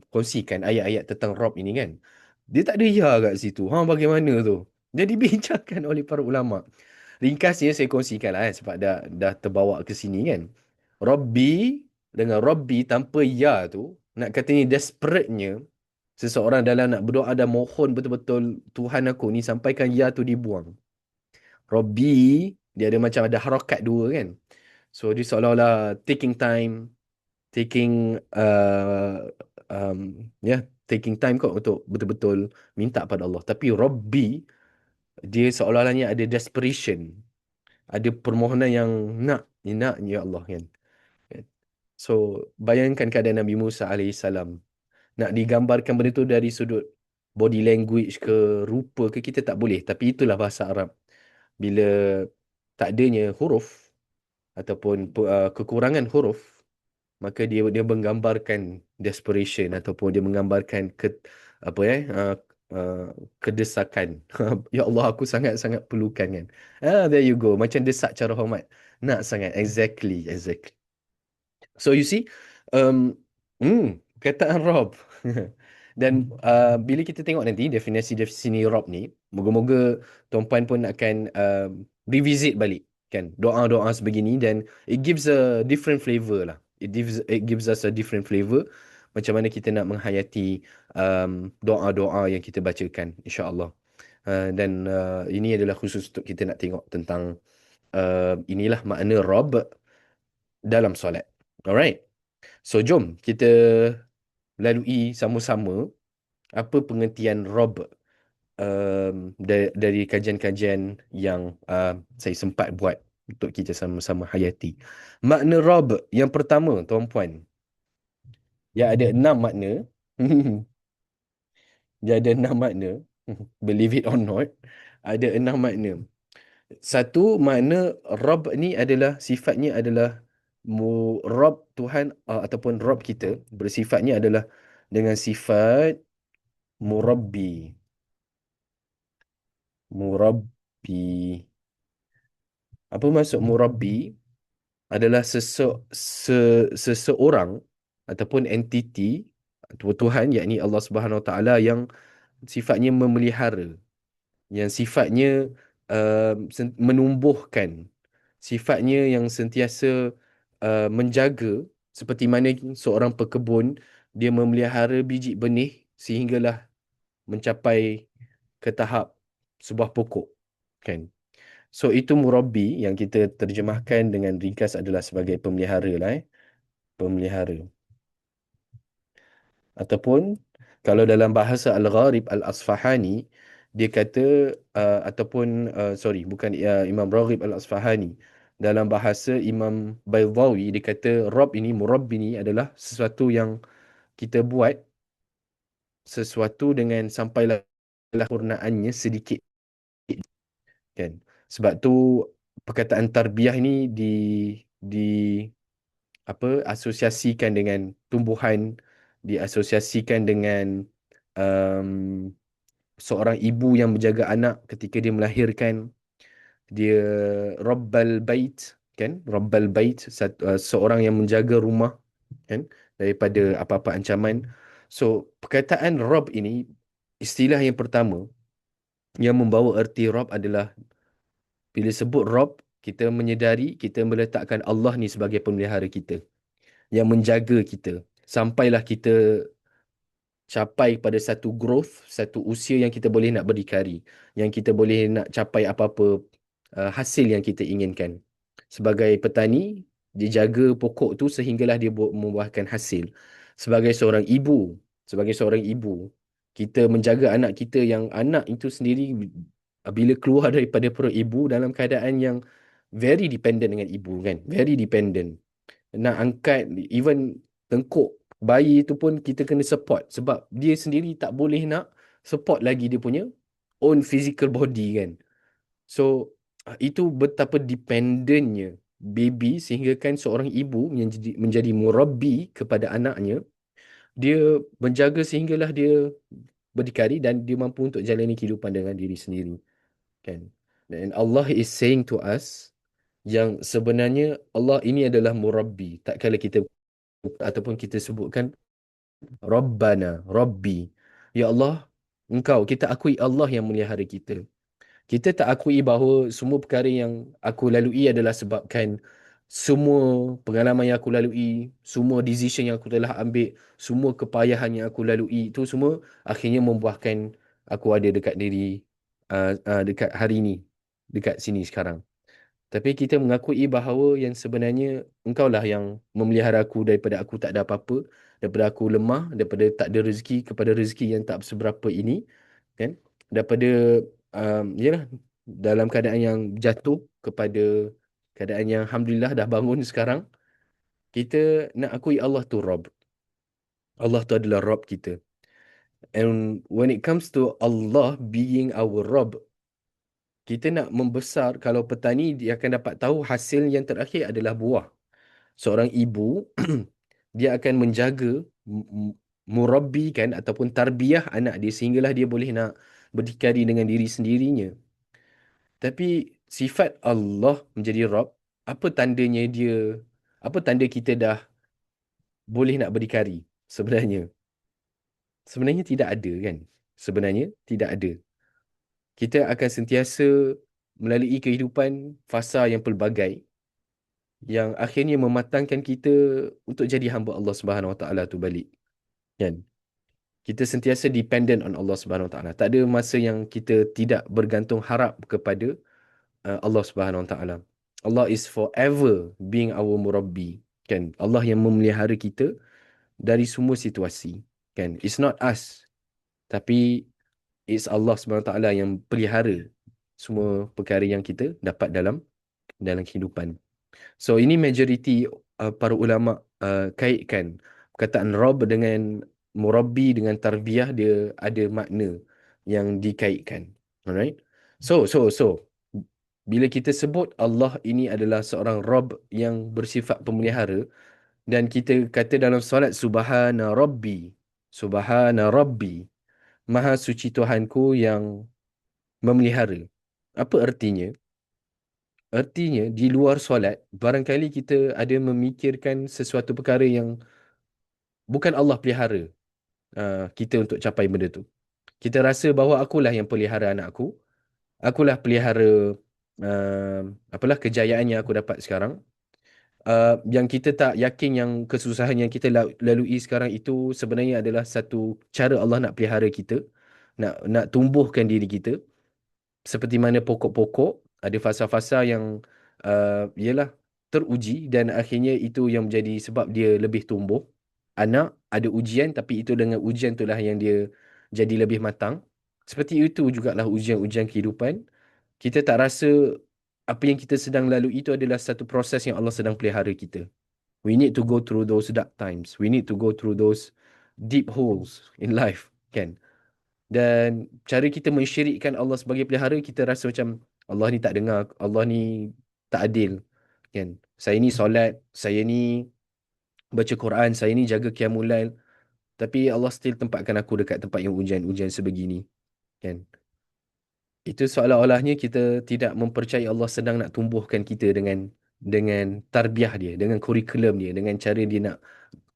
kongsikan ayat-ayat tentang Rob ini kan. Dia tak ada ya kat situ. Bagaimana tu? Dia dibincangkan oleh para ulama. Ringkasnya saya kongsikan lah sebab dah terbawa ke sini kan. Robby dengan Robby tanpa ya tu, nak kata ni desperate-nya seseorang dalam nak berdoa dan mohon betul-betul Tuhan aku ni sampaikan ya tu dibuang. Robby, dia ada macam ada harakat dua kan. So dia seolah-olah taking time, taking taking time kot untuk betul-betul minta pada Allah. Tapi Robby, dia seolah-olahnya ada desperation, ada permohonan yang nak ya Allah kan. So bayangkan keadaan Nabi Musa alaihissalam, nak digambarkan benda tu dari sudut body language ke rupa ke, kita tak boleh, tapi itulah bahasa Arab. Bila tak adanya huruf ataupun kekurangan huruf, maka dia menggambarkan desperation ataupun dia menggambarkan apa uh, kedesakan. Ya Allah, aku sangat-sangat perlukan kan. There you go, macam desak cara hormat, nak sangat, exactly. So you see, um, perkataan Rob. Dan bila kita tengok nanti definisi Rob ni, moga-moga Tuan Puan pun akan revisit balik kan doa-doa sebegini, dan it gives a different flavor lah. It gives us a different flavor macam mana kita nak menghayati doa-doa yang kita bacakan, insya-Allah. Dan ini adalah khusus untuk kita nak tengok tentang inilah makna Rob dalam solat. Alright. So jom kita lalui sama-sama apa pengertian Rob dari kajian-kajian yang saya sempat buat untuk kita sama-sama hayati. Makna Rob yang pertama, tuan-puan, dia ada 6 makna. Dia ada 6 makna. Believe it or not, ada 6 makna. Satu, makna Rob ni adalah sifatnya adalah Rob Tuhan, ataupun Rob kita bersifatnya adalah dengan sifat Murabbi. Murabbi. Apa maksud Murabbi? Adalah seseorang ataupun entiti atau Tuhan, yakni Allah Subhanahu Wa Taala, yang sifatnya memelihara, yang sifatnya menumbuhkan, sifatnya yang sentiasa menjaga, seperti mana seorang pekebun dia memelihara biji benih sehinggalah mencapai ke tahap sebuah pokok kan. So itu murabbi yang kita terjemahkan dengan ringkas adalah sebagai pemelihara lah pemelihara. Ataupun kalau dalam bahasa Al-Gharib Al-Asfahani, dia kata ataupun sorry, bukan Imam Raghib Al-Asfahani, dalam bahasa Imam Baydawi dia kata Rob ini, murabbi ini adalah sesuatu yang kita buat sesuatu dengan sampailah sempurnaannya sedikit kan. Sebab tu perkataan tarbiyah ini di asosiasikan dengan tumbuhan, diasosiasikan dengan um, seorang ibu yang menjaga anak ketika dia melahirkan. Dia Rabbal Bait kan, Rabbal Bait, seorang yang menjaga rumah kan daripada apa-apa ancaman. So perkataan Rabb ini, istilah yang pertama yang membawa erti Rabb adalah, bila sebut Rabb, kita menyedari, kita meletakkan Allah ni sebagai pemelihara kita, yang menjaga kita sampailah kita capai pada satu growth, satu usia yang kita boleh nak berdikari, yang kita boleh nak capai apa-apa hasil yang kita inginkan. Sebagai petani, dia jaga pokok tu sehinggalah dia membuahkan hasil. Sebagai seorang ibu, sebagai seorang ibu, kita menjaga anak kita yang anak itu sendiri bila keluar daripada perut ibu dalam keadaan yang very dependent dengan ibu kan, very dependent. Nak angkat even tengkuk bayi itu pun kita kena support sebab dia sendiri tak boleh nak support lagi dia punya own physical body kan. So itu betapa dependentnya baby sehingga kan seorang ibu menjadi murabbi kepada anaknya. Dia menjaga sehinggalah dia berdikari dan dia mampu untuk jalani kehidupan dengan diri sendiri kan. Dan Allah is saying to us yang sebenarnya Allah ini adalah murabbi. Tak kala kita ataupun kita sebutkan Rabbana, Rabbi. Ya Allah, engkau, kita akui Allah yang melihara kita. Kita tak akui bahawa semua perkara yang aku lalui adalah sebabkan semua pengalaman yang aku lalui, semua decision yang aku telah ambil, semua kepayahan yang aku lalui, itu semua akhirnya membuahkan aku ada dekat diri, dekat hari ini, dekat sini sekarang. Tapi kita mengakui bahawa yang sebenarnya engkaulah yang memelihara aku daripada aku tak ada apa-apa, daripada aku lemah, daripada tak ada rezeki kepada rezeki yang tak seberapa ini, kan? Daripada yalah dalam keadaan yang jatuh kepada keadaan yang alhamdulillah dah bangun sekarang, kita nak akui Allah tu Rabb. Allah tu adalah Rabb kita. And when it comes to Allah being our Rabb, kita nak membesar, kalau petani dia akan dapat tahu hasil yang terakhir adalah buah. Seorang ibu dia akan menjaga murabbikan ataupun tarbiyah anak dia sehinggalah dia boleh nak berdikari dengan diri sendirinya. Tapi sifat Allah menjadi Rabb, apa tandanya dia, apa tanda kita dah boleh nak berdikari sebenarnya? Sebenarnya tidak ada kan? Sebenarnya tidak ada. Kita akan sentiasa melalui kehidupan fasa yang pelbagai yang akhirnya mematangkan kita untuk jadi hamba Allah Subhanahu Wa Taala tu balik. Kan? Kita sentiasa dependent on Allah Subhanahu Wa Taala. Tak ada masa yang kita tidak bergantung harap kepada Allah Subhanahu Wa Taala. Allah is forever being our murabbi. Kan? Allah yang memelihara kita dari semua situasi. Kan? It's not us. Tapi it's Allah Subhanahu Wa Taala yang pelihara semua perkara yang kita dapat dalam kehidupan. So ini majoriti para ulama kaitkan perkataan Rabb dengan murabbi dengan tarbiyah dia ada makna yang dikaitkan. Alright. So bila kita sebut Allah ini adalah seorang Rabb yang bersifat pemelihara dan kita kata dalam solat Subhana Rabbi, Subhana Rabbi, Maha suci Tuhanku yang memelihara. Apa artinya? Artinya di luar solat, barangkali kita ada memikirkan sesuatu perkara yang bukan Allah pelihara kita untuk capai benda tu. Kita rasa bahawa akulah yang pelihara anak aku. Akulah pelihara apalah kejayaan yang aku dapat sekarang. Yang kita tak yakin yang kesusahan yang kita lalui sekarang itu sebenarnya adalah satu cara Allah nak pelihara kita. Nak tumbuhkan diri kita. Seperti mana pokok-pokok ada fasa-fasa yang ialah teruji dan akhirnya itu yang menjadi sebab dia lebih tumbuh. Anak ada ujian tapi itu dengan ujian itulah yang dia jadi lebih matang. Seperti itu jugalah ujian-ujian kehidupan. Kita tak rasa apa yang kita sedang lalui itu adalah satu proses yang Allah sedang pelihara kita. We need to go through those dark times. We need to go through those deep holes in life, kan? Dan cara kita mensyirikkan Allah sebagai pelihara, kita rasa macam Allah ni tak dengar, Allah ni tak adil. Kan? Saya ni solat, saya ni baca Quran, saya ni jaga qiyamul lail. Tapi Allah still tempatkan aku dekat tempat yang ujian-ujian sebegini. Kan? Itu seolah-olahnya kita tidak mempercayai Allah sedang nak tumbuhkan kita dengan tarbiyah dia, dengan kurikulum dia, dengan cara dia nak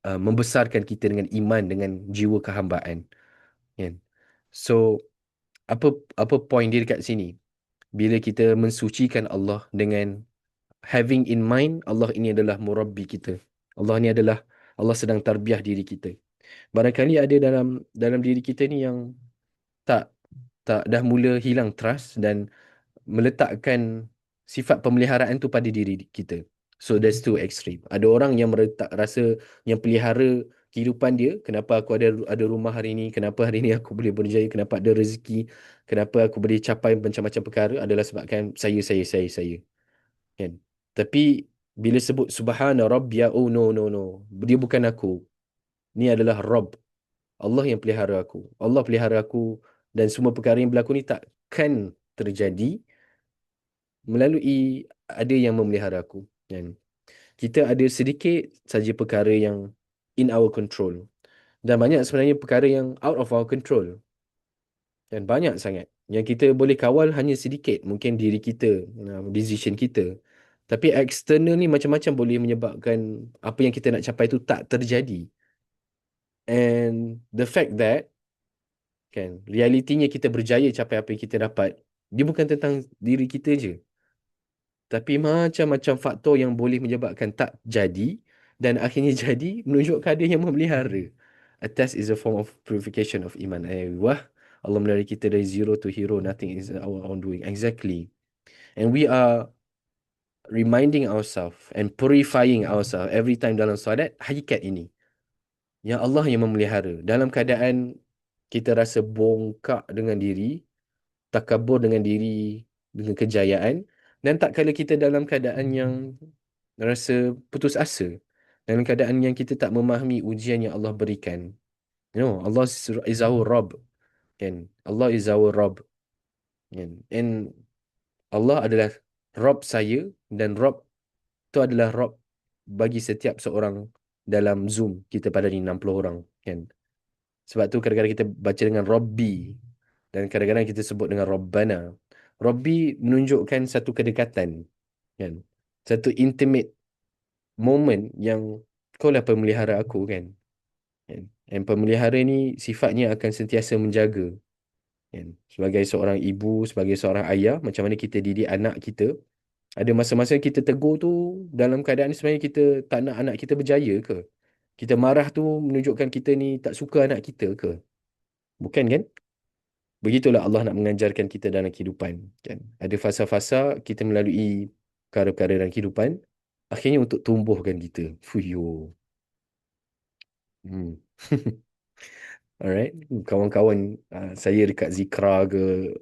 membesarkan kita dengan iman, dengan jiwa kehambaan. Kan? So, apa apa point dia dekat sini? Bila kita mensucikan Allah dengan having in mind Allah ini adalah murabbi kita. Allah ni adalah Allah sedang tarbiyah diri kita. Barangkali ada dalam dalam diri kita ni yang tak tak dah mula hilang trust dan meletakkan sifat pemeliharaan tu pada diri kita. So that's too extreme. Ada orang yang rasa yang pelihara kehidupan dia, kenapa aku ada rumah hari ni, kenapa hari ni aku boleh berjaya, kenapa ada rezeki, kenapa aku boleh capai macam-macam perkara adalah sebabkan saya. Kan? Tapi bila sebut subhana rabbia, oh no no no. Dia bukan aku. Ni adalah Rabb. Allah yang pelihara aku. Allah pelihara aku dan semua perkara yang berlaku ni takkan terjadi melalui ada yang memelihara aku. Kan? Kita ada sedikit saja perkara yang in our control. Dan banyak sebenarnya perkara yang out of our control. Dan banyak sangat. Yang kita boleh kawal hanya sedikit. Mungkin diri kita, decision kita. Tapi external ni macam-macam boleh menyebabkan apa yang kita nak capai tu tak terjadi. And the fact that, kan, realitinya kita berjaya capai apa yang kita dapat, dia bukan tentang diri kita je. Tapi macam-macam faktor yang boleh menyebabkan tak jadi dan akhirnya jadi menunjukkan ada yang memelihara. A test is a form of purification of iman. Wah, Allah melari kita dari zero to hero. Nothing is our own doing. Exactly. And we are reminding ourselves and purifying ourselves every time dalam solat, hakikat ini. Yang Allah yang memelihara. Dalam keadaan kita rasa bongkak dengan diri, takabur dengan diri, dengan kejayaan, dan tak kala kita dalam keadaan yang rasa putus asa, dalam keadaan yang kita tak memahami ujian yang Allah berikan. Allah is our Rabb. Kan? Allah is our Rabb. Kan? And Allah adalah Rabb saya dan Rabb itu adalah Rabb bagi setiap seorang dalam Zoom kita pada ni 60 orang. Kan? Sebab tu kadang-kadang kita baca dengan Rabbi dan kadang-kadang kita sebut dengan Rabbana. Rabbi menunjukkan satu kedekatan, kan? Satu intimate moment yang kau lah pemelihara aku, kan? Kan? Dan pemelihara ni sifatnya akan sentiasa menjaga, kan? Sebagai seorang ibu, sebagai seorang ayah, macam mana kita didik anak kita. Ada masa-masa kita tegur tu dalam keadaan sebenarnya kita tak nak anak kita berjaya ke? Kita marah tu menunjukkan kita ni tak suka anak kita ke? Bukan, kan? Begitulah Allah nak mengajarkan kita dalam kehidupan, kan? Ada fasa-fasa kita melalui perkara-perkara dalam kehidupan, akhirnya untuk tumbuhkan kita. Fuyo. Hmm. Alright. Kawan-kawan saya dekat Zikra ke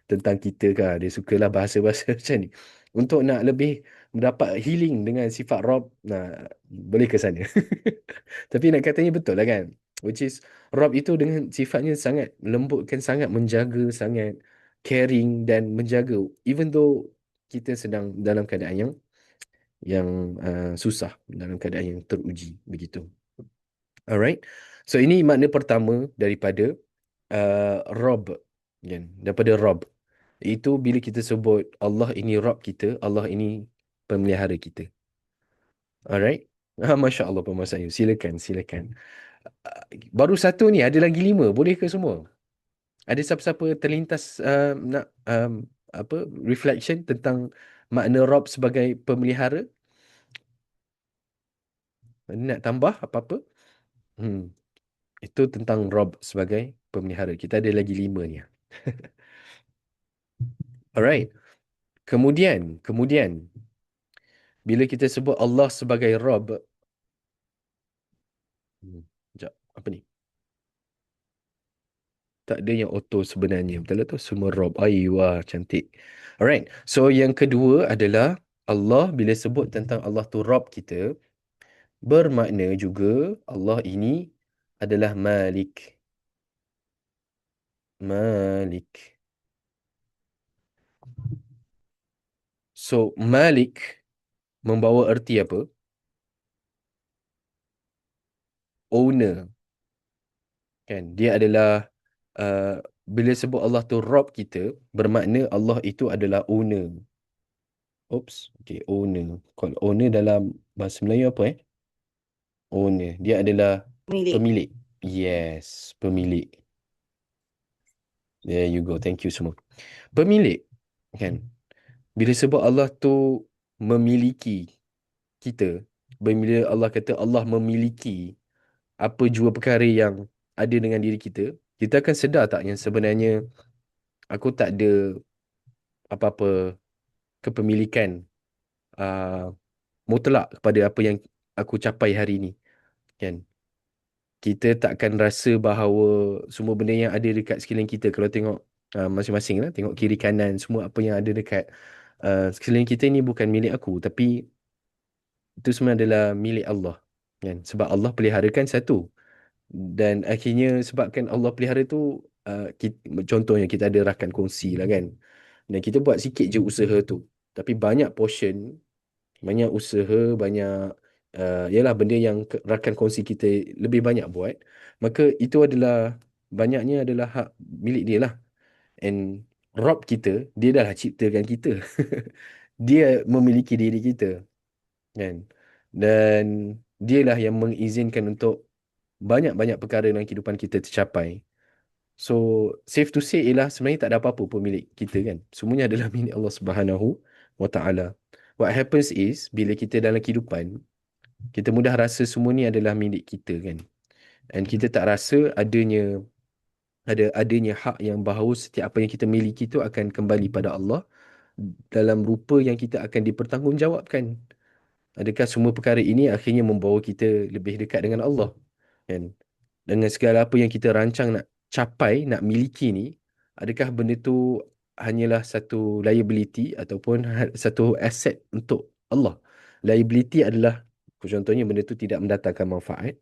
tentang kita ke, dia sukalah bahasa-bahasa macam ni. Untuk nak lebih mendapat healing dengan sifat Rob, boleh ke sana. Tapi nak katanya betul lah, kan? Which is Rob itu dengan sifatnya sangat lembutkan, sangat menjaga, sangat caring dan menjaga. Even though kita sedang dalam keadaan yang susah, dalam keadaan yang teruji. Begitu. Alright. So ini makna pertama daripada Rob. Kan? Daripada Rob. Itu bila kita sebut Allah ini Rob kita, Allah ini pemelihara kita. Alright. Masya Allah Puan Sayu. Silakan, silakan. Baru satu ni, ada lagi 5. Boleh ke semua? Ada siapa-siapa terlintas nak apa reflection tentang makna Rob sebagai pemelihara? Nak tambah apa-apa? Hmm. Itu tentang Rob sebagai pemelihara. Kita ada lagi 5 ni. Alright. Kemudian bila kita sebut Allah sebagai Rob, sekejap, apa ni? Tak ada yang auto sebenarnya. Betul lah tu? Semua Rob. Wah, cantik. Alright. So, yang kedua adalah Allah bila sebut tentang Allah tu Rob kita, bermakna juga Allah ini adalah Malik. Malik. So, Malik membawa erti apa? Owner. Kan? Dia adalah bila sebut Allah tu Rob kita, bermakna Allah itu adalah owner. Oops. Okay, owner. Kalau owner dalam bahasa Melayu apa? Owner. Dia adalah Milik. pemilik. Yes, pemilik. There you go. Thank you semua. Pemilik. Kan? Bila sebut Allah tu memiliki kita, bila Allah kata Allah memiliki, apa jua perkara yang ada dengan diri kita, kita akan sedar tak yang sebenarnya aku tak ada apa-apa kepemilikan uh, mutlak kepada apa yang aku capai hari ini, kan? Kita takkan rasa bahawa semua benda yang ada dekat sekeliling kita, kalau tengok masing-masing lah, tengok kiri kanan, semua apa yang ada dekat sekeliling kita ni bukan milik aku, tapi itu semua adalah milik Allah, kan? Sebab Allah peliharakan satu. Dan akhirnya sebabkan Allah pelihara tu, contohnya kita ada rakan kongsi lah, kan? Dan kita buat sikit je usaha tu. Tapi banyak portion, banyak usaha, banyak yalah benda yang rakan kongsi kita lebih banyak buat, maka itu adalah banyaknya adalah hak milik dia lah. And Rob kita, dia dah lah ciptakan kita. Dia memiliki diri kita, kan? Dan dialah yang mengizinkan untuk banyak-banyak perkara dalam kehidupan kita tercapai. So, safe to say ialah sebenarnya tak ada apa-apa pun milik kita, kan. Semuanya adalah milik Allah Subhanahu wa Ta'ala. What happens is, bila kita dalam kehidupan, kita mudah rasa semua ni adalah milik kita, kan. And kita tak rasa adanya hak yang bahawa setiap apa yang kita miliki itu akan kembali pada Allah dalam rupa yang kita akan dipertanggungjawabkan. Adakah semua perkara ini akhirnya membawa kita lebih dekat dengan Allah, kan? Dengan segala apa yang kita rancang nak capai, nak miliki ni, adakah benda tu hanyalah satu liability ataupun satu asset untuk Allah? Liability adalah, contohnya benda tu tidak mendatangkan manfaat,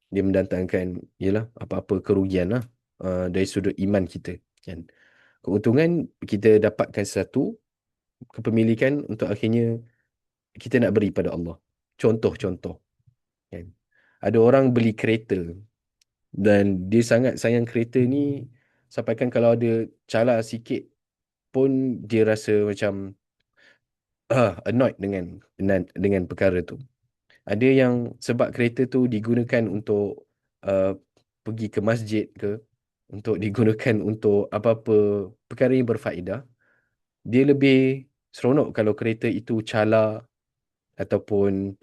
dia mendatangkan, ialah apa-apa kerugian lah dari sudut iman kita, kan? Keuntungan kita dapatkan satu kepemilikan untuk akhirnya kita nak beri pada Allah. Contoh-contoh, kan? Ada orang beli kereta dan dia sangat sayang kereta ni, sampaikan kalau ada cala sikit pun dia rasa macam annoyed dengan perkara tu. Ada yang sebab kereta tu digunakan untuk uh, pergi ke masjid ke, untuk digunakan untuk apa-apa perkara yang berfaedah, dia lebih seronok kalau kereta itu cala ataupun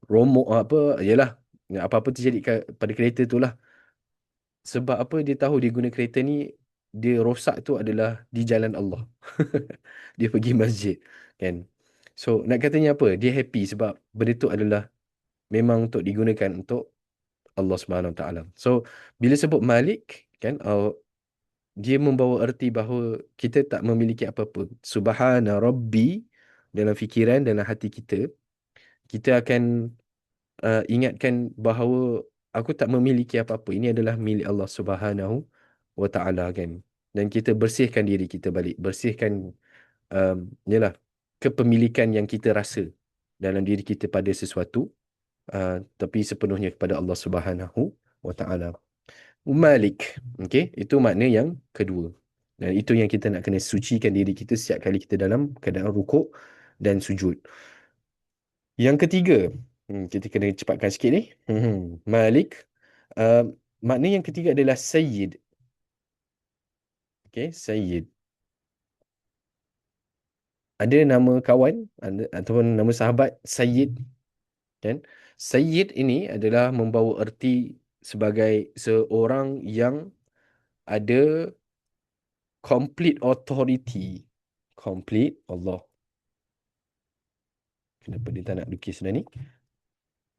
romok apa, yalah, apa-apa terjadi pada kereta tu lah. Sebab apa dia tahu dia guna kereta ni, dia rosak tu adalah di jalan Allah. Dia pergi masjid, kan? So nak katanya apa? Dia happy sebab benda tu adalah memang untuk digunakan untuk Allah Subhanahu Wa Taala. So bila sebut Malik, kan, dia membawa erti bahawa kita tak memiliki apa-apa. Subhana Rabbi, dalam fikiran, dalam hati kita, kita akan ingatkan bahawa aku tak memiliki apa-apa. Ini adalah milik Allah Subhanahu wa Ta'ala, kan. Dan kita bersihkan diri kita balik. Bersihkan yalah, kepemilikan yang kita rasa dalam diri kita pada sesuatu, tapi sepenuhnya kepada Allah Subhanahu wa Ta'ala. Malik. Okey, itu makna yang kedua. Dan itu yang kita nak kena sucikan diri kita setiap kali kita dalam keadaan rukuk dan sujud. Yang ketiga, kita kena cepatkan sikit ni. Malik. Uh, Makna yang ketiga adalah Sayyid. Okay, Sayyid. Ada nama kawan ataupun nama sahabat Sayyid, kan? Sayyid ini adalah membawa erti sebagai seorang yang ada complete authority. Complete Allah. Kenapa dia tak nak lukis dah ni?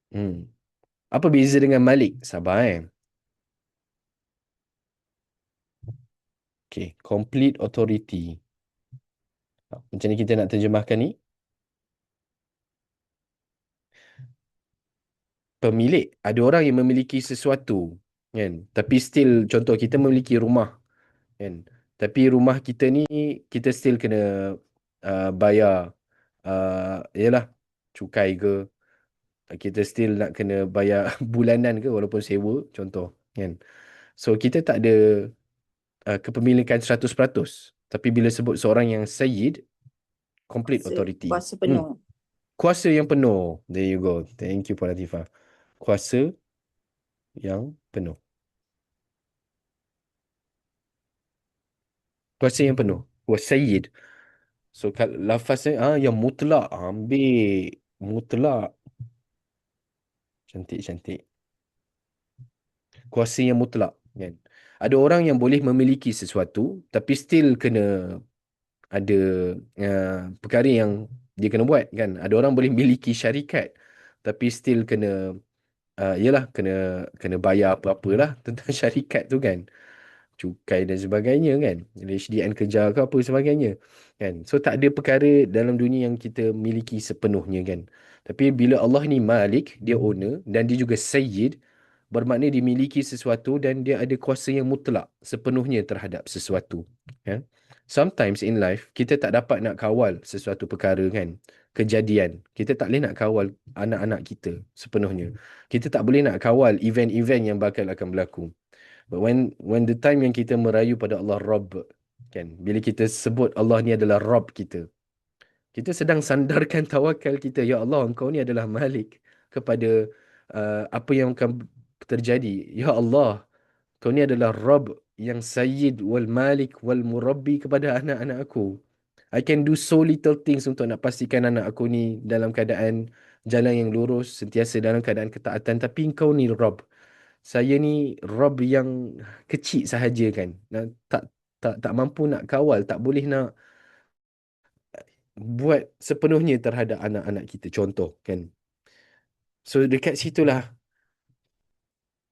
Hmm. Apa beza dengan Malik? Sabar, eh. Okay, complete authority. Macam ni kita nak terjemahkan ni. Pemilik. Ada orang yang memiliki sesuatu, kan? Tapi still, contoh kita memiliki rumah, kan? Tapi rumah kita ni, kita still kena bayar, yalah, cukai ke. Kita still nak kena bayar bulanan ke, walaupun sewa, contoh, kan? So, kita tak ada kepemilikan 100%. Tapi bila sebut seorang yang Sayyid, complete Kuasa, authority. kuasa penuh. Kuasa yang penuh. There you go. Thank you, Puan Latifah. Kuasa yang penuh. Kuasa yang penuh. Sayyid. So, lafaznya yang mutlak. Ambil. Mutlak. Cantik, cantik. kuasa yang mutlak, kan. Ada orang yang boleh memiliki sesuatu tapi still kena ada perkara yang dia kena buat, kan. Ada orang boleh miliki syarikat tapi still kena yalah, kena kena bayar apa-apalah tentang syarikat tu, kan. Cukai dan sebagainya, kan. HDN kerja ke apa sebagainya, kan. So tak ada perkara dalam dunia yang kita miliki sepenuhnya, kan. Tapi bila Allah ni Malik, dia owner dan dia juga Sayyid, bermakna dia miliki sesuatu dan dia ada kuasa yang mutlak sepenuhnya terhadap sesuatu, kan. Sometimes in life kita tak dapat nak kawal sesuatu perkara, kan. Kejadian kita tak boleh nak kawal anak-anak kita sepenuhnya. Kita tak boleh nak kawal event-event yang bakal akan berlaku. But when the time yang kita merayu pada Allah Rabb, kan, bila kita sebut Allah ni adalah Rabb kita, kita sedang sandarkan tawakal kita. Ya Allah, Engkau ni adalah Malik kepada apa yang akan terjadi. Ya Allah, Kau ni adalah Rabb yang Sayyid wal Malik wal Murabbi kepada anak-anak aku. I can do so little things untuk nak pastikan anak aku ni dalam keadaan jalan yang lurus, sentiasa dalam keadaan ketaatan. Tapi Engkau ni Rabb. Saya ni Rabb yang kecil sahaja, kan. Tak mampu nak kawal, tak boleh nak buat sepenuhnya terhadap anak-anak kita, contoh, kan. So dekat situlah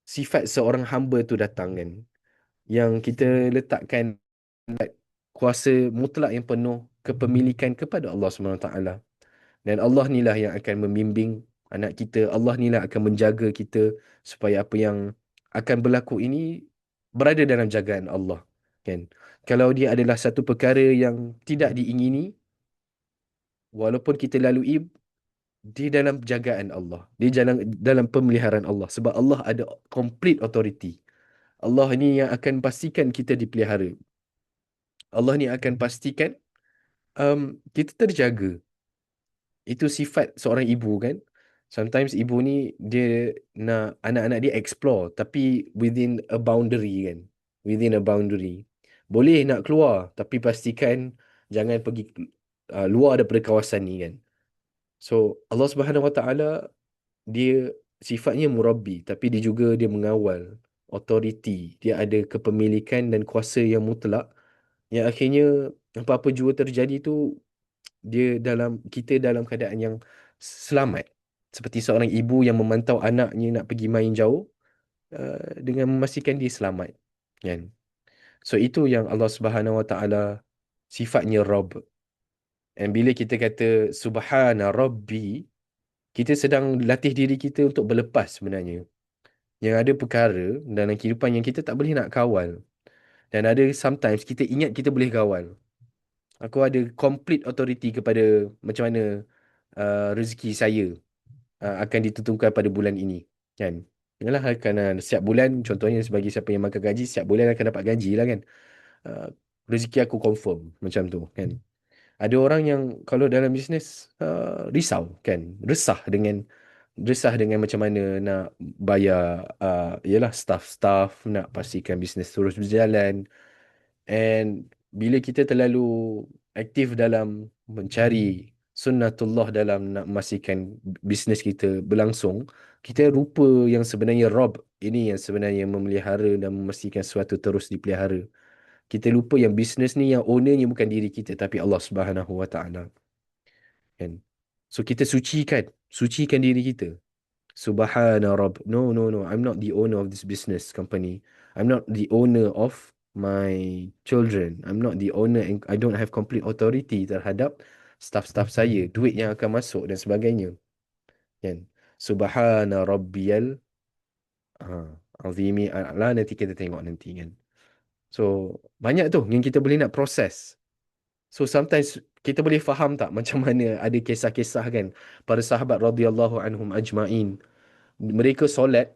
sifat seorang hamba tu datang, kan, yang kita letakkan kuasa mutlak yang penuh kepemilikan kepada Allah Subhanahu Wa Taala. Dan Allah ni lah yang akan membimbing anak kita. Allah ni lah akan menjaga kita supaya apa yang akan berlaku ini berada dalam jagaan Allah, kan. Kalau dia adalah satu perkara yang tidak diingini, walaupun kita lalui, di dalam jagaan Allah, di dalam pemeliharaan Allah, sebab Allah ada complete authority. Allah ni yang akan pastikan kita dipelihara. Allah ni akan pastikan kita terjaga. Itu sifat seorang ibu, kan. Sometimes ibu ni dia nak anak-anak dia explore tapi within a boundary, kan. Within a boundary. Boleh nak keluar tapi pastikan jangan pergi luar daripada kawasan ni, kan. So Allah Subhanahu Wa Taala dia sifatnya murabbi tapi dia mengawal, authority. Dia ada kepemilikan dan kuasa yang mutlak yang akhirnya apa-apa jua terjadi tu kita dalam keadaan yang selamat. Seperti seorang ibu yang memantau anaknya nak pergi main jauh dengan memastikan dia selamat, kan. So itu yang Allah Subhanahu Wa Taala sifatnya Rabb. Dan bila kita kata Subhana Rabbi, kita sedang latih diri kita untuk berlepas sebenarnya. Yang ada perkara dalam kehidupan yang kita tak boleh nak kawal. Dan ada sometimes kita ingat kita boleh kawal. Aku ada complete authority kepada macam mana rezeki saya akan ditentukan pada bulan ini, kan. Yalah, kerana setiap bulan, contohnya sebagai siapa yang makan gaji, setiap bulan akan dapat gaji lah, kan. Uh, Rezeki aku confirm macam tu, kan. Ada orang yang kalau dalam bisnes risau, kan, resah dengan macam mana nak bayar yalah staff-staff, nak pastikan bisnes terus berjalan. And bila kita terlalu aktif dalam mencari sunnatullah dalam nak memastikan bisnes kita berlangsung, kita lupa yang sebenarnya Rob ini yang sebenarnya memelihara dan memastikan sesuatu terus dipelihara. Kita lupa yang bisnes ni yang ownernya bukan diri kita tapi Allah Subhanahu Wa Taala, kan. So kita sucikan diri kita. Subhana Rabb. No, no, no. I'm not the owner of this business company. I'm not the owner of my children. I'm not the owner and I don't have complete authority terhadap staff-staff saya, duit yang akan masuk dan sebagainya, kan. Subhana Rabbiyal azimi a'la, nanti kita tengok nanti, kan. So banyak tu yang kita boleh nak proses. So sometimes kita boleh faham tak macam mana ada kisah-kisah, kan, para sahabat radhiyallahu anhum ajma'in. Mereka solat,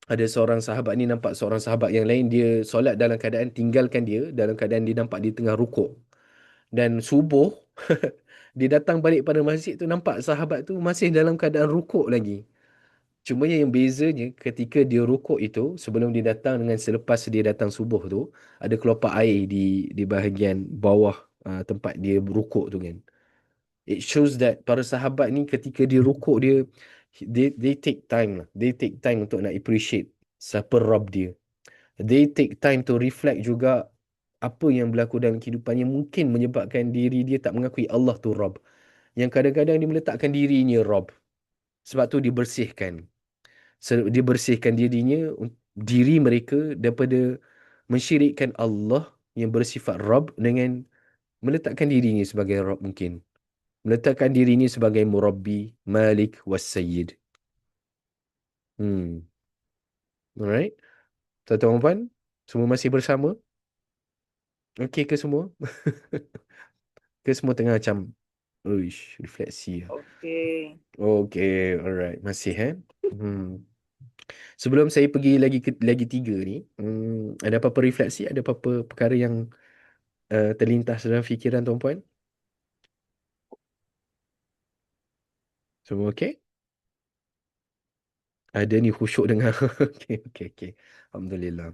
ada seorang sahabat ni nampak seorang sahabat yang lain dia solat dalam keadaan tinggalkan dia, dalam keadaan dia nampak dia tengah rukuk. Dan subuh dia datang balik pada masjid tu, nampak sahabat tu masih dalam keadaan rukuk lagi. Cuma yang bezanya ketika dia rukuk itu, sebelum dia datang dengan selepas dia datang subuh tu, ada kelopak air di bahagian bawah tempat dia rukuk tu, kan. It shows that para sahabat ni ketika dia rukuk, they take time lah. They take time untuk nak appreciate Siapa Rob dia. They take time to reflect juga apa yang berlaku dalam kehidupan yang mungkin menyebabkan diri dia tak mengakui Allah tu Rob. Yang kadang-kadang dia meletakkan dirinya Rob. Sebab tu dia bersihkan. Dia bersihkan diri mereka daripada mensyirikkan Allah yang bersifat Rob dengan meletakkan dirinya sebagai Rob mungkin. Meletakkan dirinya sebagai Murabbi, Malik, Was-Sayyid. Hmm. Alright. Tuan-tuan dan puan, semua masih bersama? Okey ke semua? Ke semua tengah macam, uish, refleksi. Okey. Okey, alright. Masih Hmm. Sebelum saya pergi lagi tiga ni, ada apa-apa refleksi? Ada apa-apa perkara yang terlintas dalam fikiran tuan puan? Semua okey? Ada ni khusyuk dengar. Okey, okey, okey. Alhamdulillah.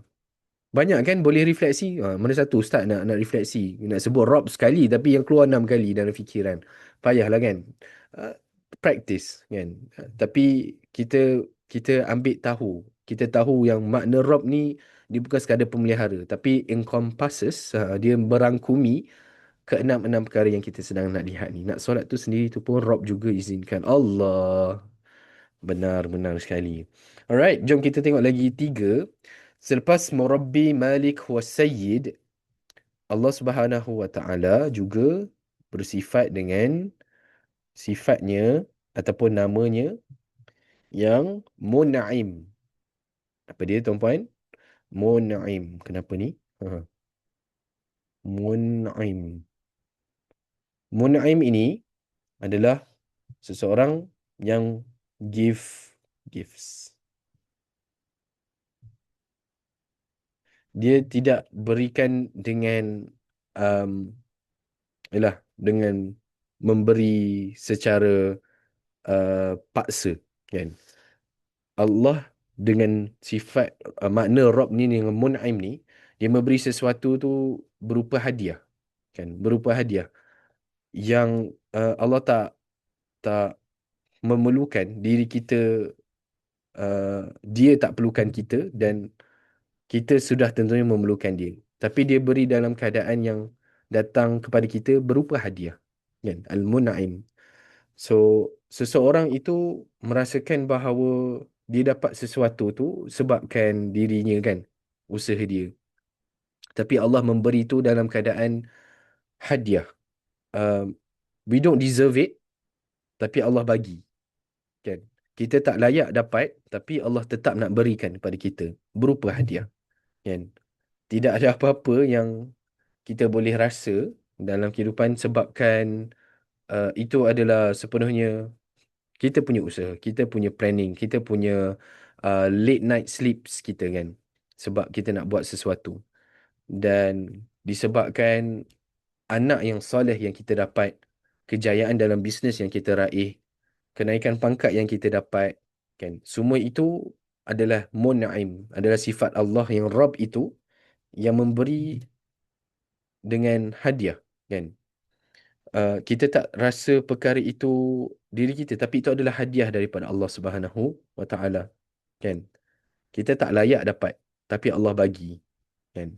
Banyak kan boleh refleksi. Mana satu Ustaz nak refleksi. Nak sebut Rob sekali tapi yang keluar 6 kali dalam fikiran. Payahlah kan. Uh, Practice kan. Tapi kita kita ambil tahu. Kita tahu yang makna Rob ni dia bukan sekadar pemelihara. Tapi encompasses, dia merangkumi keenam-enam perkara yang kita sedang nak lihat ni. Nak solat tu sendiri tu pun Rob juga izinkan. Allah. Benar-benar sekali. Alright, jom kita tengok lagi tiga. Selepas Murabbi Malik wa Sayyid, Allah Subhanahu wa Ta'ala juga bersifat dengan sifatnya ataupun namanya yang Mun'im. Apa dia tuan-puan? Mun'im. Kenapa ni? Mun'im. Mun'im ini adalah seseorang yang gifts. Dia tidak berikan dengan um, dengan memberi secara paksa kan. Allah dengan sifat makna Rabb ni dengan Mun'im ni, dia memberi sesuatu tu berupa hadiah kan, berupa hadiah yang Allah tak tak memerlukan diri kita, dia tak perlukan kita dan kita sudah tentunya memerlukan dia. Tapi dia beri dalam keadaan yang datang kepada kita berupa hadiah kan, Al-Mun'im. So, seseorang itu merasakan bahawa dia dapat sesuatu tu sebabkan dirinya kan, usaha dia. Tapi Allah memberi itu dalam keadaan hadiah. Um, we don't deserve it, tapi Allah bagi. Kan? Kita tak layak dapat, tapi Allah tetap nak berikan kepada kita berupa hadiah. Kan? Tidak ada apa-apa yang kita boleh rasa dalam kehidupan sebabkan itu adalah sepenuhnya kita punya usaha, kita punya planning, kita punya late night sleeps kita kan. Sebab kita nak buat sesuatu. Dan disebabkan anak yang soleh yang kita dapat, kejayaan dalam bisnes yang kita raih, kenaikan pangkat yang kita dapat, kan. Semua itu adalah mun'im, adalah sifat Allah yang Rabb itu yang memberi dengan hadiah, kan. Kita tak rasa perkara itu diri kita, tapi itu adalah hadiah daripada Allah Subhanahu wa Ta'ala, kan. Kita tak layak dapat, tapi Allah bagi, kan.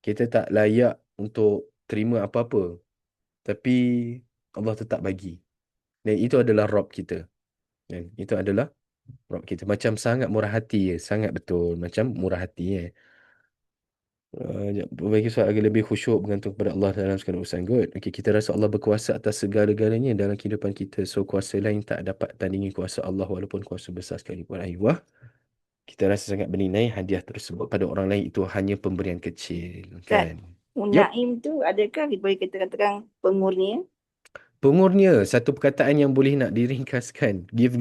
Kita tak layak untuk terima apa-apa, tapi Allah tetap bagi. Dan itu adalah Rabb kita, kan. Itu adalah Rabb kita. Macam sangat murah hati, sangat betul. Macam murah hati. Bagi soal agak lebih khusyuk bergantung kepada Allah dalam segala urusan good. Okay, kita rasa Allah berkuasa atas segala-galanya dalam kehidupan kita. So, kuasa lain tak dapat tandingi kuasa Allah walaupun kuasa besar sekalipun. Ayuh. Kita rasa sangat bernilai hadiah tersebut pada orang lain itu hanya pemberian kecil. Ustaz, Kan? Yup. Mun'im tu adakah boleh kita katakan pengurnia? Pengurnia, satu perkataan yang boleh nak diringkaskan. Give,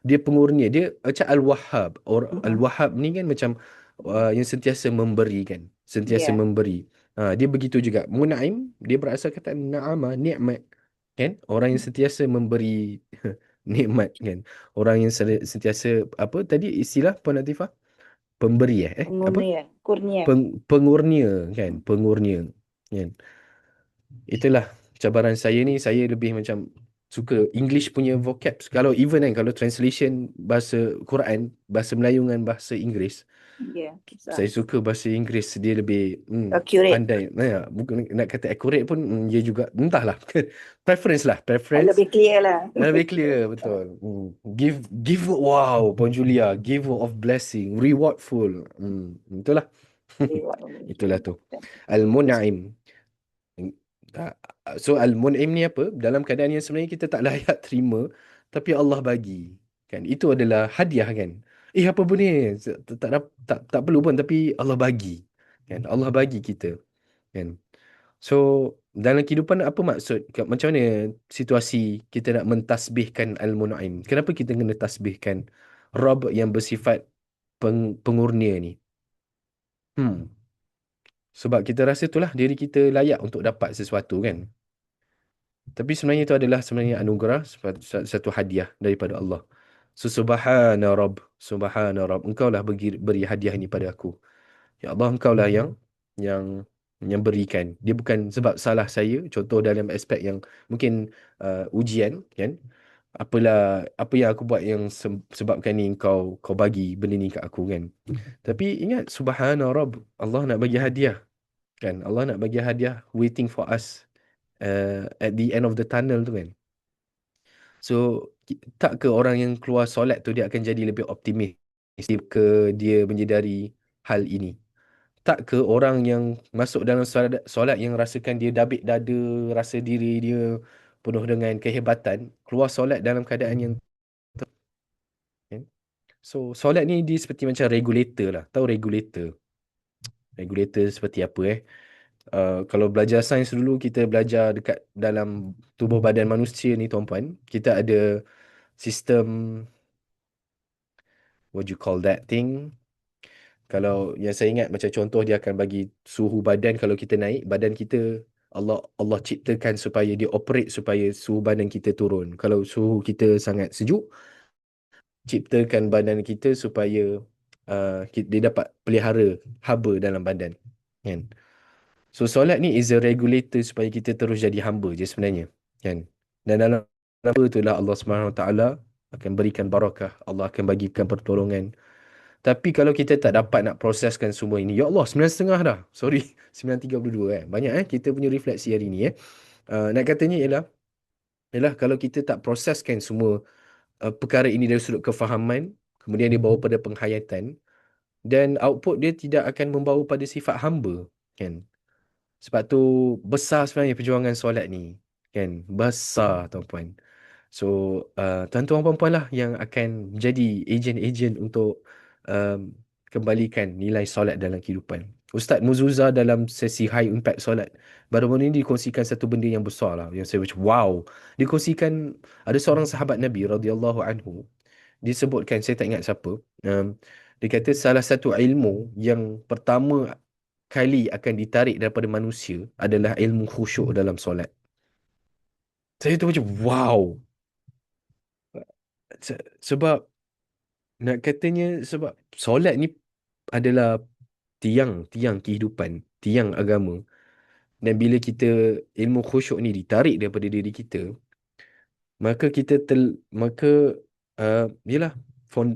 dia pengurnia. Dia macam Al-Wahhab. Al-Wahhab ni kan macam yang sentiasa memberi kan. Sentiasa Ya. memberi. Dia begitu juga. Mun'im, dia berasal kata na'ama, nikmat. Kan? Orang yang sentiasa memberi nikmat kan. Orang yang sentiasa, apa tadi istilah Puan Latifah? Pemberi Apa? Pengurnia, kurnia. Pengurnia kan. Pengurnia. Kan? Itulah cabaran saya ni. Saya lebih macam Suka English punya vocab. Kalau even kan, kalau translation bahasa Quran, bahasa Melayu dengan bahasa Inggeris, Ya, susah. saya suka bahasa Inggeris. Dia lebih Accurate. pandai. Bukan nak kata accurate pun, dia juga entahlah. Preference lah, preference. Lebih clear lah. Lebih clear, betul. Give wow, Pon Julia, give of blessing, rewardful. Itulah. Itulah tu. Al-Mun'im. Ah, So Al-Mun'im ni apa? Dalam keadaan yang sebenarnya kita tak layak terima, tapi Allah bagi. Kan? Itu adalah hadiah kan? Apa benda ni? Tak perlu pun, tapi Allah bagi. Kan? Allah bagi kita. Kan? So dalam kehidupan apa maksud? Macam mana situasi kita nak mentasbihkan Al-Mun'im? Kenapa kita kena tasbihkan Rabb yang bersifat pengurnia ni? Hmm. Sebab kita rasa itulah diri kita layak untuk dapat sesuatu kan? Tapi sebenarnya itu adalah sebenarnya anugerah, satu hadiah daripada Allah. So, subhana Rabb, subhana Rabb. Engkau lah beri hadiah ini pada aku. Ya Allah, engkau lah yang yang berikan. Dia bukan sebab salah saya. Contoh dalam aspek yang mungkin ujian kan. Apa yang aku buat yang sebabkan ni kau bagi benda ni kat aku kan. Tapi ingat subhana Rabb, Allah nak bagi hadiah kan. Allah nak bagi hadiah waiting for us at the end of the tunnel tu kan. So, tak ke orang yang keluar solat tu dia akan jadi lebih optimis ke dia menyedari hal ini? Tak ke orang yang masuk dalam solat yang rasakan dia dabik dada, rasa diri dia penuh dengan kehebatan, keluar solat dalam keadaan yang kan? So, solat ni dia seperti macam regulator lah. Tahu regulator? Regulator seperti apa kalau belajar sains dulu, kita belajar dekat dalam tubuh badan manusia ni tuan-puan, kita ada sistem, what you call that thing? Kalau yang saya ingat macam contoh, dia akan bagi suhu badan kalau kita naik, badan kita Allah ciptakan supaya dia operate supaya suhu badan kita turun. Kalau suhu kita sangat sejuk, ciptakan badan kita supaya dia dapat pelihara haba dalam badan. Kan? So solat ni is a regulator supaya kita terus jadi hamba je sebenarnya. Kan? Dan dalam hamba itulah Allah Subhanahu Wa Taala akan berikan barakah. Allah akan bagikan pertolongan. Tapi kalau kita tak dapat nak proseskan semua ini, ya Allah, 9.30 dah. Sorry, 9.32 Banyak kita punya refleksi hari ni nak katanya ialah kalau kita tak proseskan semua perkara ini dari sudut kefahaman, kemudian dia bawa pada penghayatan, dan output dia tidak akan membawa pada sifat hamba. Kan? Sebab tu besar sebenarnya perjuangan solat ni. Kan? Besar tuan-puan. So, tuan-tuan puan-puan lah yang akan menjadi ejen-ejen untuk um, kembalikan nilai solat dalam kehidupan. Ustaz Muzuza dalam sesi high impact solat baru-baru ini dikongsikan satu benda yang besar lah. Yang saya macam wow. Dikongsikan ada seorang sahabat Nabi radhiyallahu anhu. Dia sebutkan, saya tak ingat siapa. Dia kata salah satu ilmu yang pertama kali akan ditarik daripada manusia adalah ilmu khusyuk dalam solat. Saya tu macam wow. Sebab nak katanya sebab solat ni adalah tiang kehidupan, tiang agama. Dan bila kita ilmu khusyuk ni ditarik daripada diri kita, maka maka yalah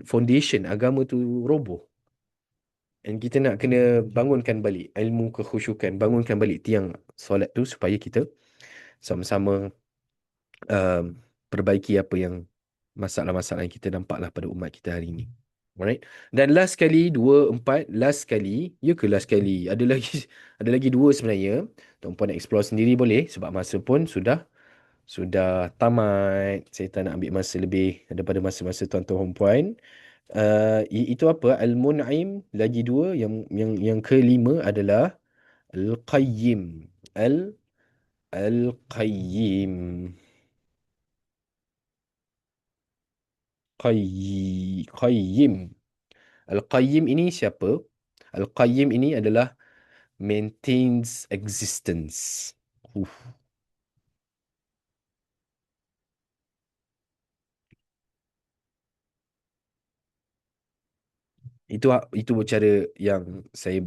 foundation agama tu roboh. Dan kita nak kena bangunkan balik ilmu kekhusyukan, bangunkan balik tiang solat tu supaya kita sama-sama um, perbaiki apa yang masalah-masalah yang kita nampaklah pada umat kita hari ini. Alright. Dan last kali, 2, 4, last kali, ya ke last kali? Ada lagi ada lagi 2 sebenarnya. Tuan-puan nak explore sendiri boleh sebab masa pun sudah tamat. Saya tak nak ambil masa lebih daripada masa-masa tuan-tuan puan. Itu apa? Al-Mun'im lagi 2, yang kelima adalah Al-Qayyim. Al-Qayyim. Qayyim. Al-Qayyim ini siapa? Al-Qayyim ini adalah maintains existence. Uh, itu cara yang saya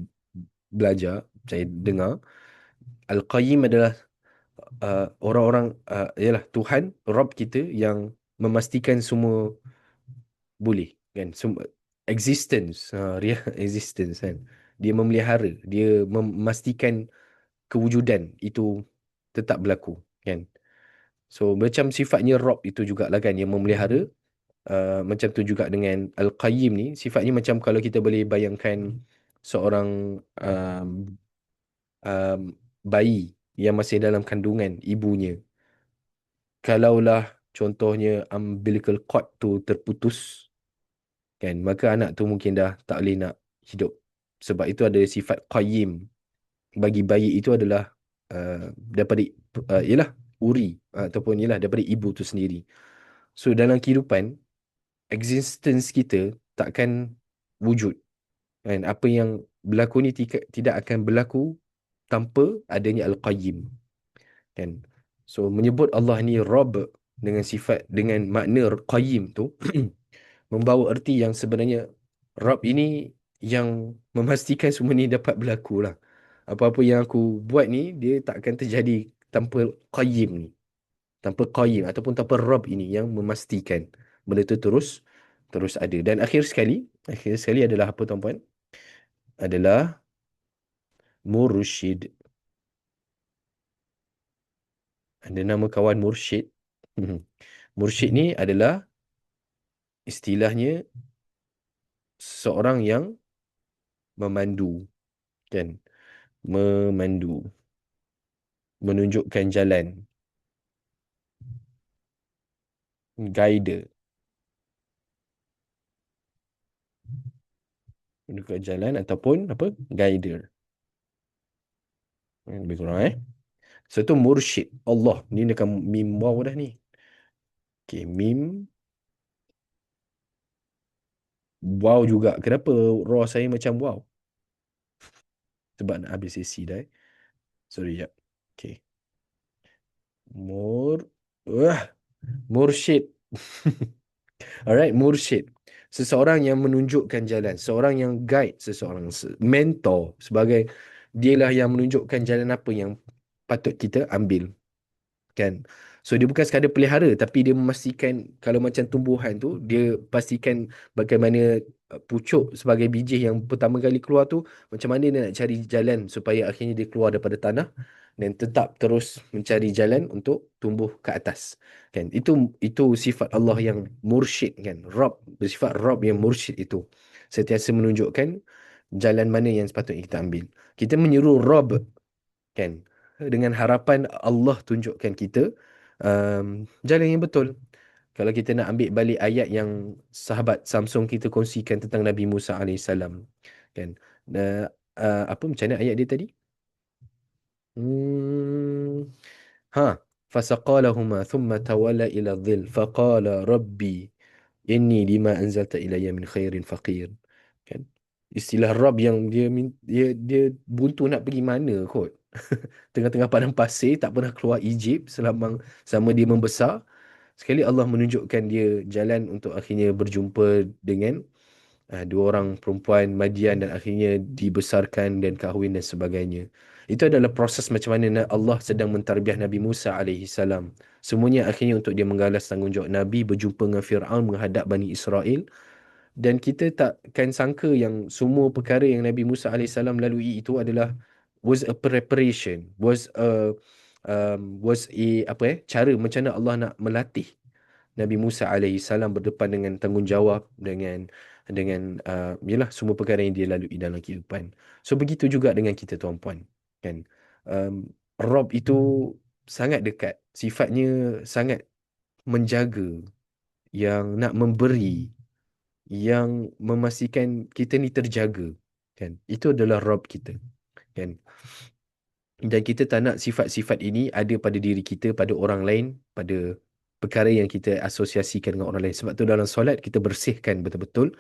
belajar, saya dengar. Al-Qayyim adalah orang-orang, ialah Tuhan, Rob kita yang memastikan semua boleh kan, semua existence, real existence kan. Dia memelihara, dia memastikan kewujudan itu tetap berlaku kan. So macam sifatnya Rob itu jugalah kan yang memelihara. Macam tu juga dengan Al-Qayyim ni, sifatnya macam kalau kita boleh bayangkan seorang um, bayi yang masih dalam kandungan ibunya. Kalaulah contohnya umbilical cord tu terputus kan, maka anak tu mungkin dah tak boleh nak hidup. Sebab itu ada sifat Qayyim bagi bayi itu adalah daripada ialah uri, ataupun ialah daripada ibu tu sendiri. So dalam kehidupan, existence kita takkan wujud kan. Apa yang berlaku ni tidak akan berlaku tanpa adanya Al-Qayyim kan. So menyebut Allah ni Rabb dengan sifat, dengan makna Qayyim tu membawa erti yang sebenarnya Rabb ini yang memastikan semua ni dapat berlaku lah. Apa-apa yang aku buat ni dia tak akan terjadi tanpa Qayyim ni, tanpa Qayyim ataupun tanpa Rabb ini yang memastikan benda tu terus terus ada. Dan akhir sekali adalah apa tuan-puan? Adalah Mursyid. Ada nama kawan Mursyid. Mursyid ni adalah istilahnya seorang yang memandu kan, memandu, menunjukkan jalan, guide, menunjukkan jalan ataupun apa, guide. Lebih kurang so tu Mursyid Allah ni dekat mim waw dah ni. Okay, mim wow juga. Kenapa raw saya macam wow? Sebab nak habis sesi dah. Sorry, ya. Okay. Mur... Wah, Mursyid. Alright, Mursyid. Seseorang yang menunjukkan jalan. Seorang yang guide seseorang. Mentor. Sebagai dialah yang menunjukkan jalan apa yang patut kita ambil. Kan. So dia bukan sekadar pelihara, tapi dia memastikan kalau macam tumbuhan tu, dia pastikan bagaimana pucuk sebagai biji yang pertama kali keluar tu, macam mana dia nak cari jalan supaya akhirnya dia keluar daripada tanah dan tetap terus mencari jalan untuk tumbuh ke atas. Kan. Itu sifat Allah yang mursyid kan. Rabb, bersifat Rabb yang mursyid itu. Sentiasa menunjukkan jalan mana yang sepatutnya kita ambil. Kita menyeru Rabb kan, dengan harapan Allah tunjukkan kita jalan yang betul. Kalau kita nak ambil balik ayat yang sahabat Samsung kita kongsikan tentang Nabi Musa alaihissalam kan, uh, apa macam mana ayat dia tadi? Hmm, ha, fasaqalahuma thumma tawalla ila dhil faqala rabbi inni lima anzalta ilayya min khairin faqir. Kan? Istilah Rabb yang dia buntu nak pergi mana kot. Tengah-tengah padang pasir, tak pernah keluar Egypt selama dia membesar. Sekali Allah menunjukkan dia jalan untuk akhirnya berjumpa dengan dua orang perempuan Madian dan akhirnya dibesarkan dan kahwin dan sebagainya. Itu adalah proses macam mana Allah sedang mentarbiah Nabi Musa alaihi salam. Semuanya akhirnya untuk dia menggalas tanggungjawab Nabi berjumpa dengan Fir'aun menghadap Bani Israel. Dan kita takkan sangka yang semua perkara yang Nabi Musa alaihissalam lalui itu adalah was a preparation, was a apa cara macam mana Allah nak melatih Nabi Musa alaihissalam berdepan dengan tanggungjawab, dengan yalah semua perkara yang dia lalui dalam kehidupan. So begitu juga dengan kita tuan-puan kan. Rob itu sangat dekat, sifatnya sangat menjaga, yang nak memberi, yang memastikan kita ni terjaga kan. Itu adalah Rob kita kan. Dan kita tak nak sifat-sifat ini ada pada diri kita, pada orang lain, pada perkara yang kita asosiasikan dengan orang lain. Sebab tu dalam solat kita bersihkan betul-betul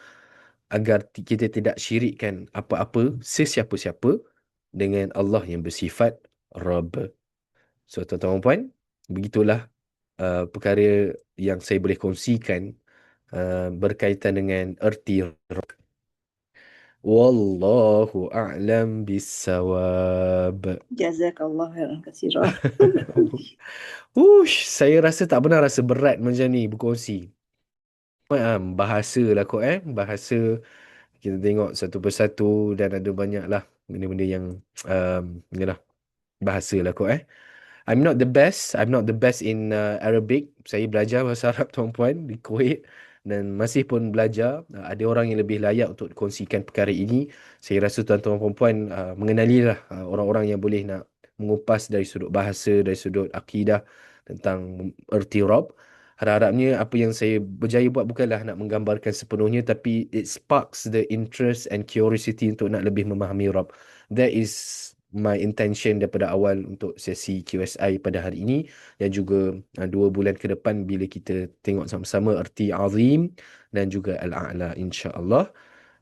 agar kita tidak syirikkan apa-apa sesiapa-siapa dengan Allah yang bersifat Rabb. So tuan-tuan dan puan, begitulah perkara yang saya boleh kongsikan berkaitan dengan erti Rabb. Wallahu a'lam bisawab. Jazakallah khairan katsira. Ush, saya rasa tak pernah rasa berat macam ni berkongsi. Bahasa lah kot bahasa kita tengok satu persatu dan ada banyak lah benda-benda yang yalah, bahasa lah kot I'm not the best. I'm not the best in Arabic. Saya belajar bahasa Arab tuan-puan di Kuwait dan masih pun belajar. Ada orang yang lebih layak untuk kongsikan perkara ini. Saya rasa tuan-tuan puan-puan mengenalilah orang-orang yang boleh nak mengupas dari sudut bahasa, dari sudut akidah tentang erti Rob. Harap-harapnya apa yang saya berjaya buat bukanlah nak menggambarkan sepenuhnya, tapi it sparks the interest and curiosity untuk nak lebih memahami Rob. That is my intention daripada awal untuk sesi QSI pada hari ini dan juga 2 bulan ke depan bila kita tengok sama-sama erti azim dan juga al-a'la insya-Allah.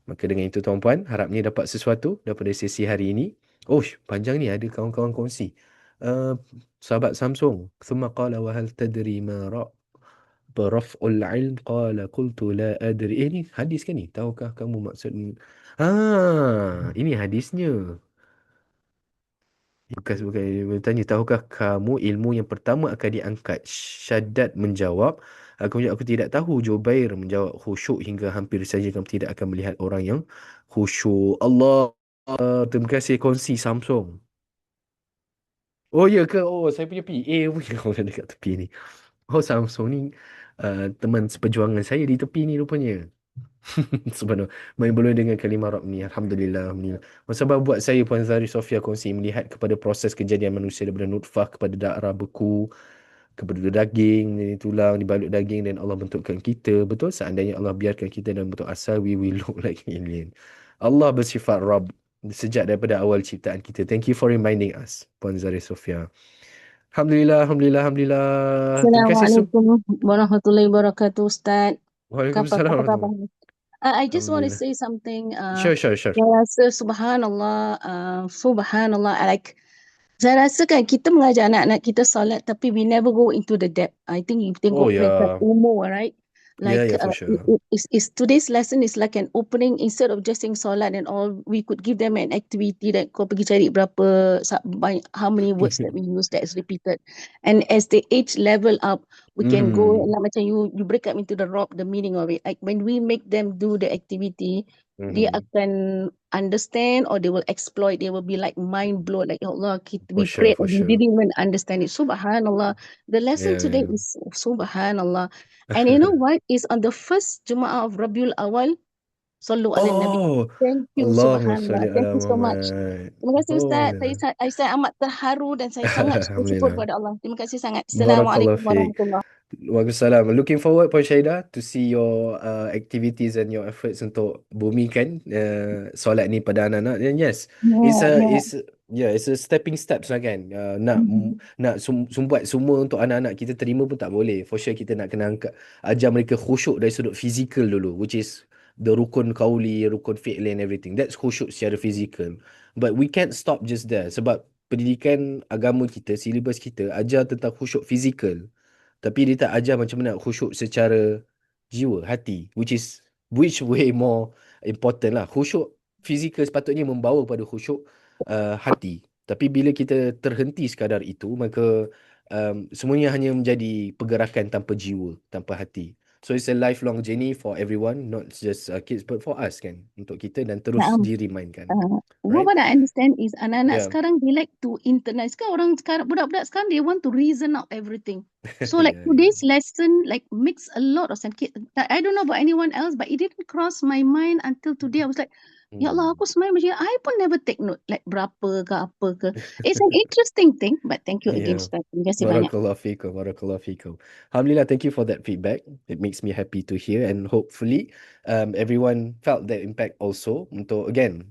Maka dengan itu tuan-puan, harapnya dapat sesuatu daripada sesi hari ini. Oh, panjang ni ada kawan-kawan kongsi. Uh, Sahabat Samsung, ثم قال وهل تدري ما رفع العلم قال قلت لا أدري. Ni hadis kan ni? Tahukah kamu maksud? Ini hadisnya. Bukan bertanya, tahukah kamu ilmu yang pertama akan diangkat? Syaddad menjawab, aku tidak tahu. Jubair menjawab, khusyuk hingga hampir saja kamu tidak akan melihat orang yang khusyuk. Allah, terima kasih kongsi Samsung. Oh ya ke? Oh, saya punya PA punya orang dekat tepi ni. Oh, Samsung ni teman seperjuangan saya di tepi ni rupanya. Subhanallah. Main bola dengan kalimah Rabb ni. Alhamdulillah. Alhamdulillah. Sebab buat saya Puan Zari Sofia kongsi melihat kepada proses kejadian manusia daripada nutfah kepada darah beku, kepada daging, dari tulang, dibalut daging dan Allah bentukkan kita. Betul? Seandainya Allah biarkan kita dalam bentuk asal, we will look like alien. Allah bersifat Rabb sejak daripada awal ciptaan kita. Thank you for reminding us, Puan Zari Sofia. Alhamdulillah, Alhamdulillah, Alhamdulillah. Terima kasih. Assalamualaikum warahmatullahi wabarakatuh, Ustaz. Waalaikumsalam Apa khabar? warahmatullahi. I just want to Alhamdulillah. say something. Sure, sure, sure. Saya rasa subhanallah, subhanallah. Saya rasa kan kita mengajar anak-anak kita solat tapi we never go into the depth. I think you Oh tengok peringkat ya, umur, right? yeah, Like yeah, for sure. today's lesson is like an opening. Instead of just saying solat and all, we could give them an activity that kau pergi cari berapa how many words that we use that is repeated. And as the age level up, we can go Hmm. like macam you break up into the meaning of it. Like when we make them do the activity, dia Hmm. akan understand or they will exploit. They will be like mind blown. Like, ya Allah, For we sure, prayed for and we sure. didn't even understand it. Subhanallah. The lesson today Yeah. is Subhanallah. And you know what? Is on the first Jum'ah of Rabiul Awal. Sallu ala Nabi. Oh, Thank you, Allahumma Subhanallah. salli Thank ala you so much. Muhammad. Terima kasih Oh, Ustaz. yeah. Saya amat terharu dan saya sangat bersyukur Alhamdulillah. kepada Allah. Terima kasih sangat. Barakallah Assalamualaikum fiik. warahmatullahi. Waalaikumsalam. Looking forward, Puan Syahidah, to see your activities and your efforts untuk bumikan solat ni pada anak-anak. And yes, Yeah, yeah. it's a stepping steps lah kan. Mhm. Nak sumbat semua untuk anak-anak kita terima pun tak boleh. For sure kita nak kena ajar mereka khusyuk dari sudut fizikal dulu, which is the rukun qauli, rukun fi'li and everything. That's khusyuk secara fizikal. But we can't stop just there sebab pendidikan agama kita, silibus kita ajar tentang khusyuk fizikal. Tapi dia tak ajar macam mana nak khusyuk secara jiwa, hati. Which way more important lah. Khusyuk fizikal sepatutnya membawa pada khusyuk hati. Tapi bila kita terhenti sekadar itu, maka semuanya hanya menjadi pergerakan tanpa jiwa, tanpa hati. So it's a lifelong journey for everyone, not just kids, but for us kan. Untuk kita dan terus Naam. diremind-kan. What Right? I understand is anak-anak Yeah. sekarang they like to internalize. Kan orang sekarang, budak-budak sekarang they want to reason out everything. So like Yeah, yeah. today's lesson like makes a lot of sense. I don't know about anyone else, but it didn't cross my mind until today. I was like, ya Allah, Hmm. aku sebenarnya macam I pun never take note like berapa ke apa ke. It's an interesting thing, but thank you again, Yeah. Ustaz. Terima kasih banyak. Barakallah fikum, barakallah fikum. Alhamdulillah, thank you for that feedback. It makes me happy to hear and hopefully everyone felt that impact also. Untuk again,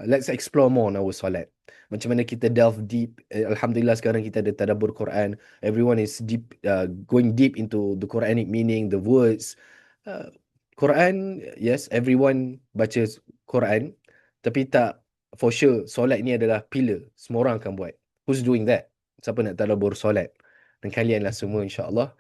let's explore more on our solat. Macam mana kita delve deep. Alhamdulillah sekarang kita ada tadabbur Quran. Everyone is deep, going deep into the Quranic meaning, the words. Uh, Quran, yes, everyone baca Quran. Tapi tak, for sure, solat ni adalah pillar. Semua orang akan buat. Who's doing that? Siapa nak tadabbur solat? Dan kalianlah semua insya-Allah.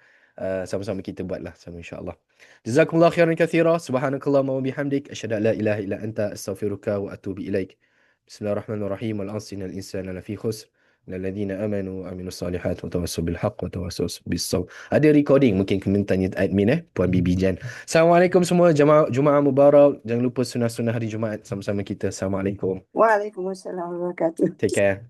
sama-sama kita buatlah sama insya-Allah. Jazakumullah khairan katsira. Subhanakallahumma wa bihamdik asyhadu an la ilaha illa anta astaghfiruka wa atubu ilaik. Bismillahirrahmanirrahim. Wal 'asri innal insana lafi khusr. Illal amanu wa amilus solihat wa tawassaw bil haqq wa tawassaw bis sabr. Ada recording mungkin kena tanya admin Puan Bibi Jan. Assalamualaikum semua, Jumaat Mubarak. Jangan lupa sunnah-sunnah hari Jumaat sama-sama kita. Assalamualaikum. Waalaikumsalam warahmatullahi wabarakatuh. Take care.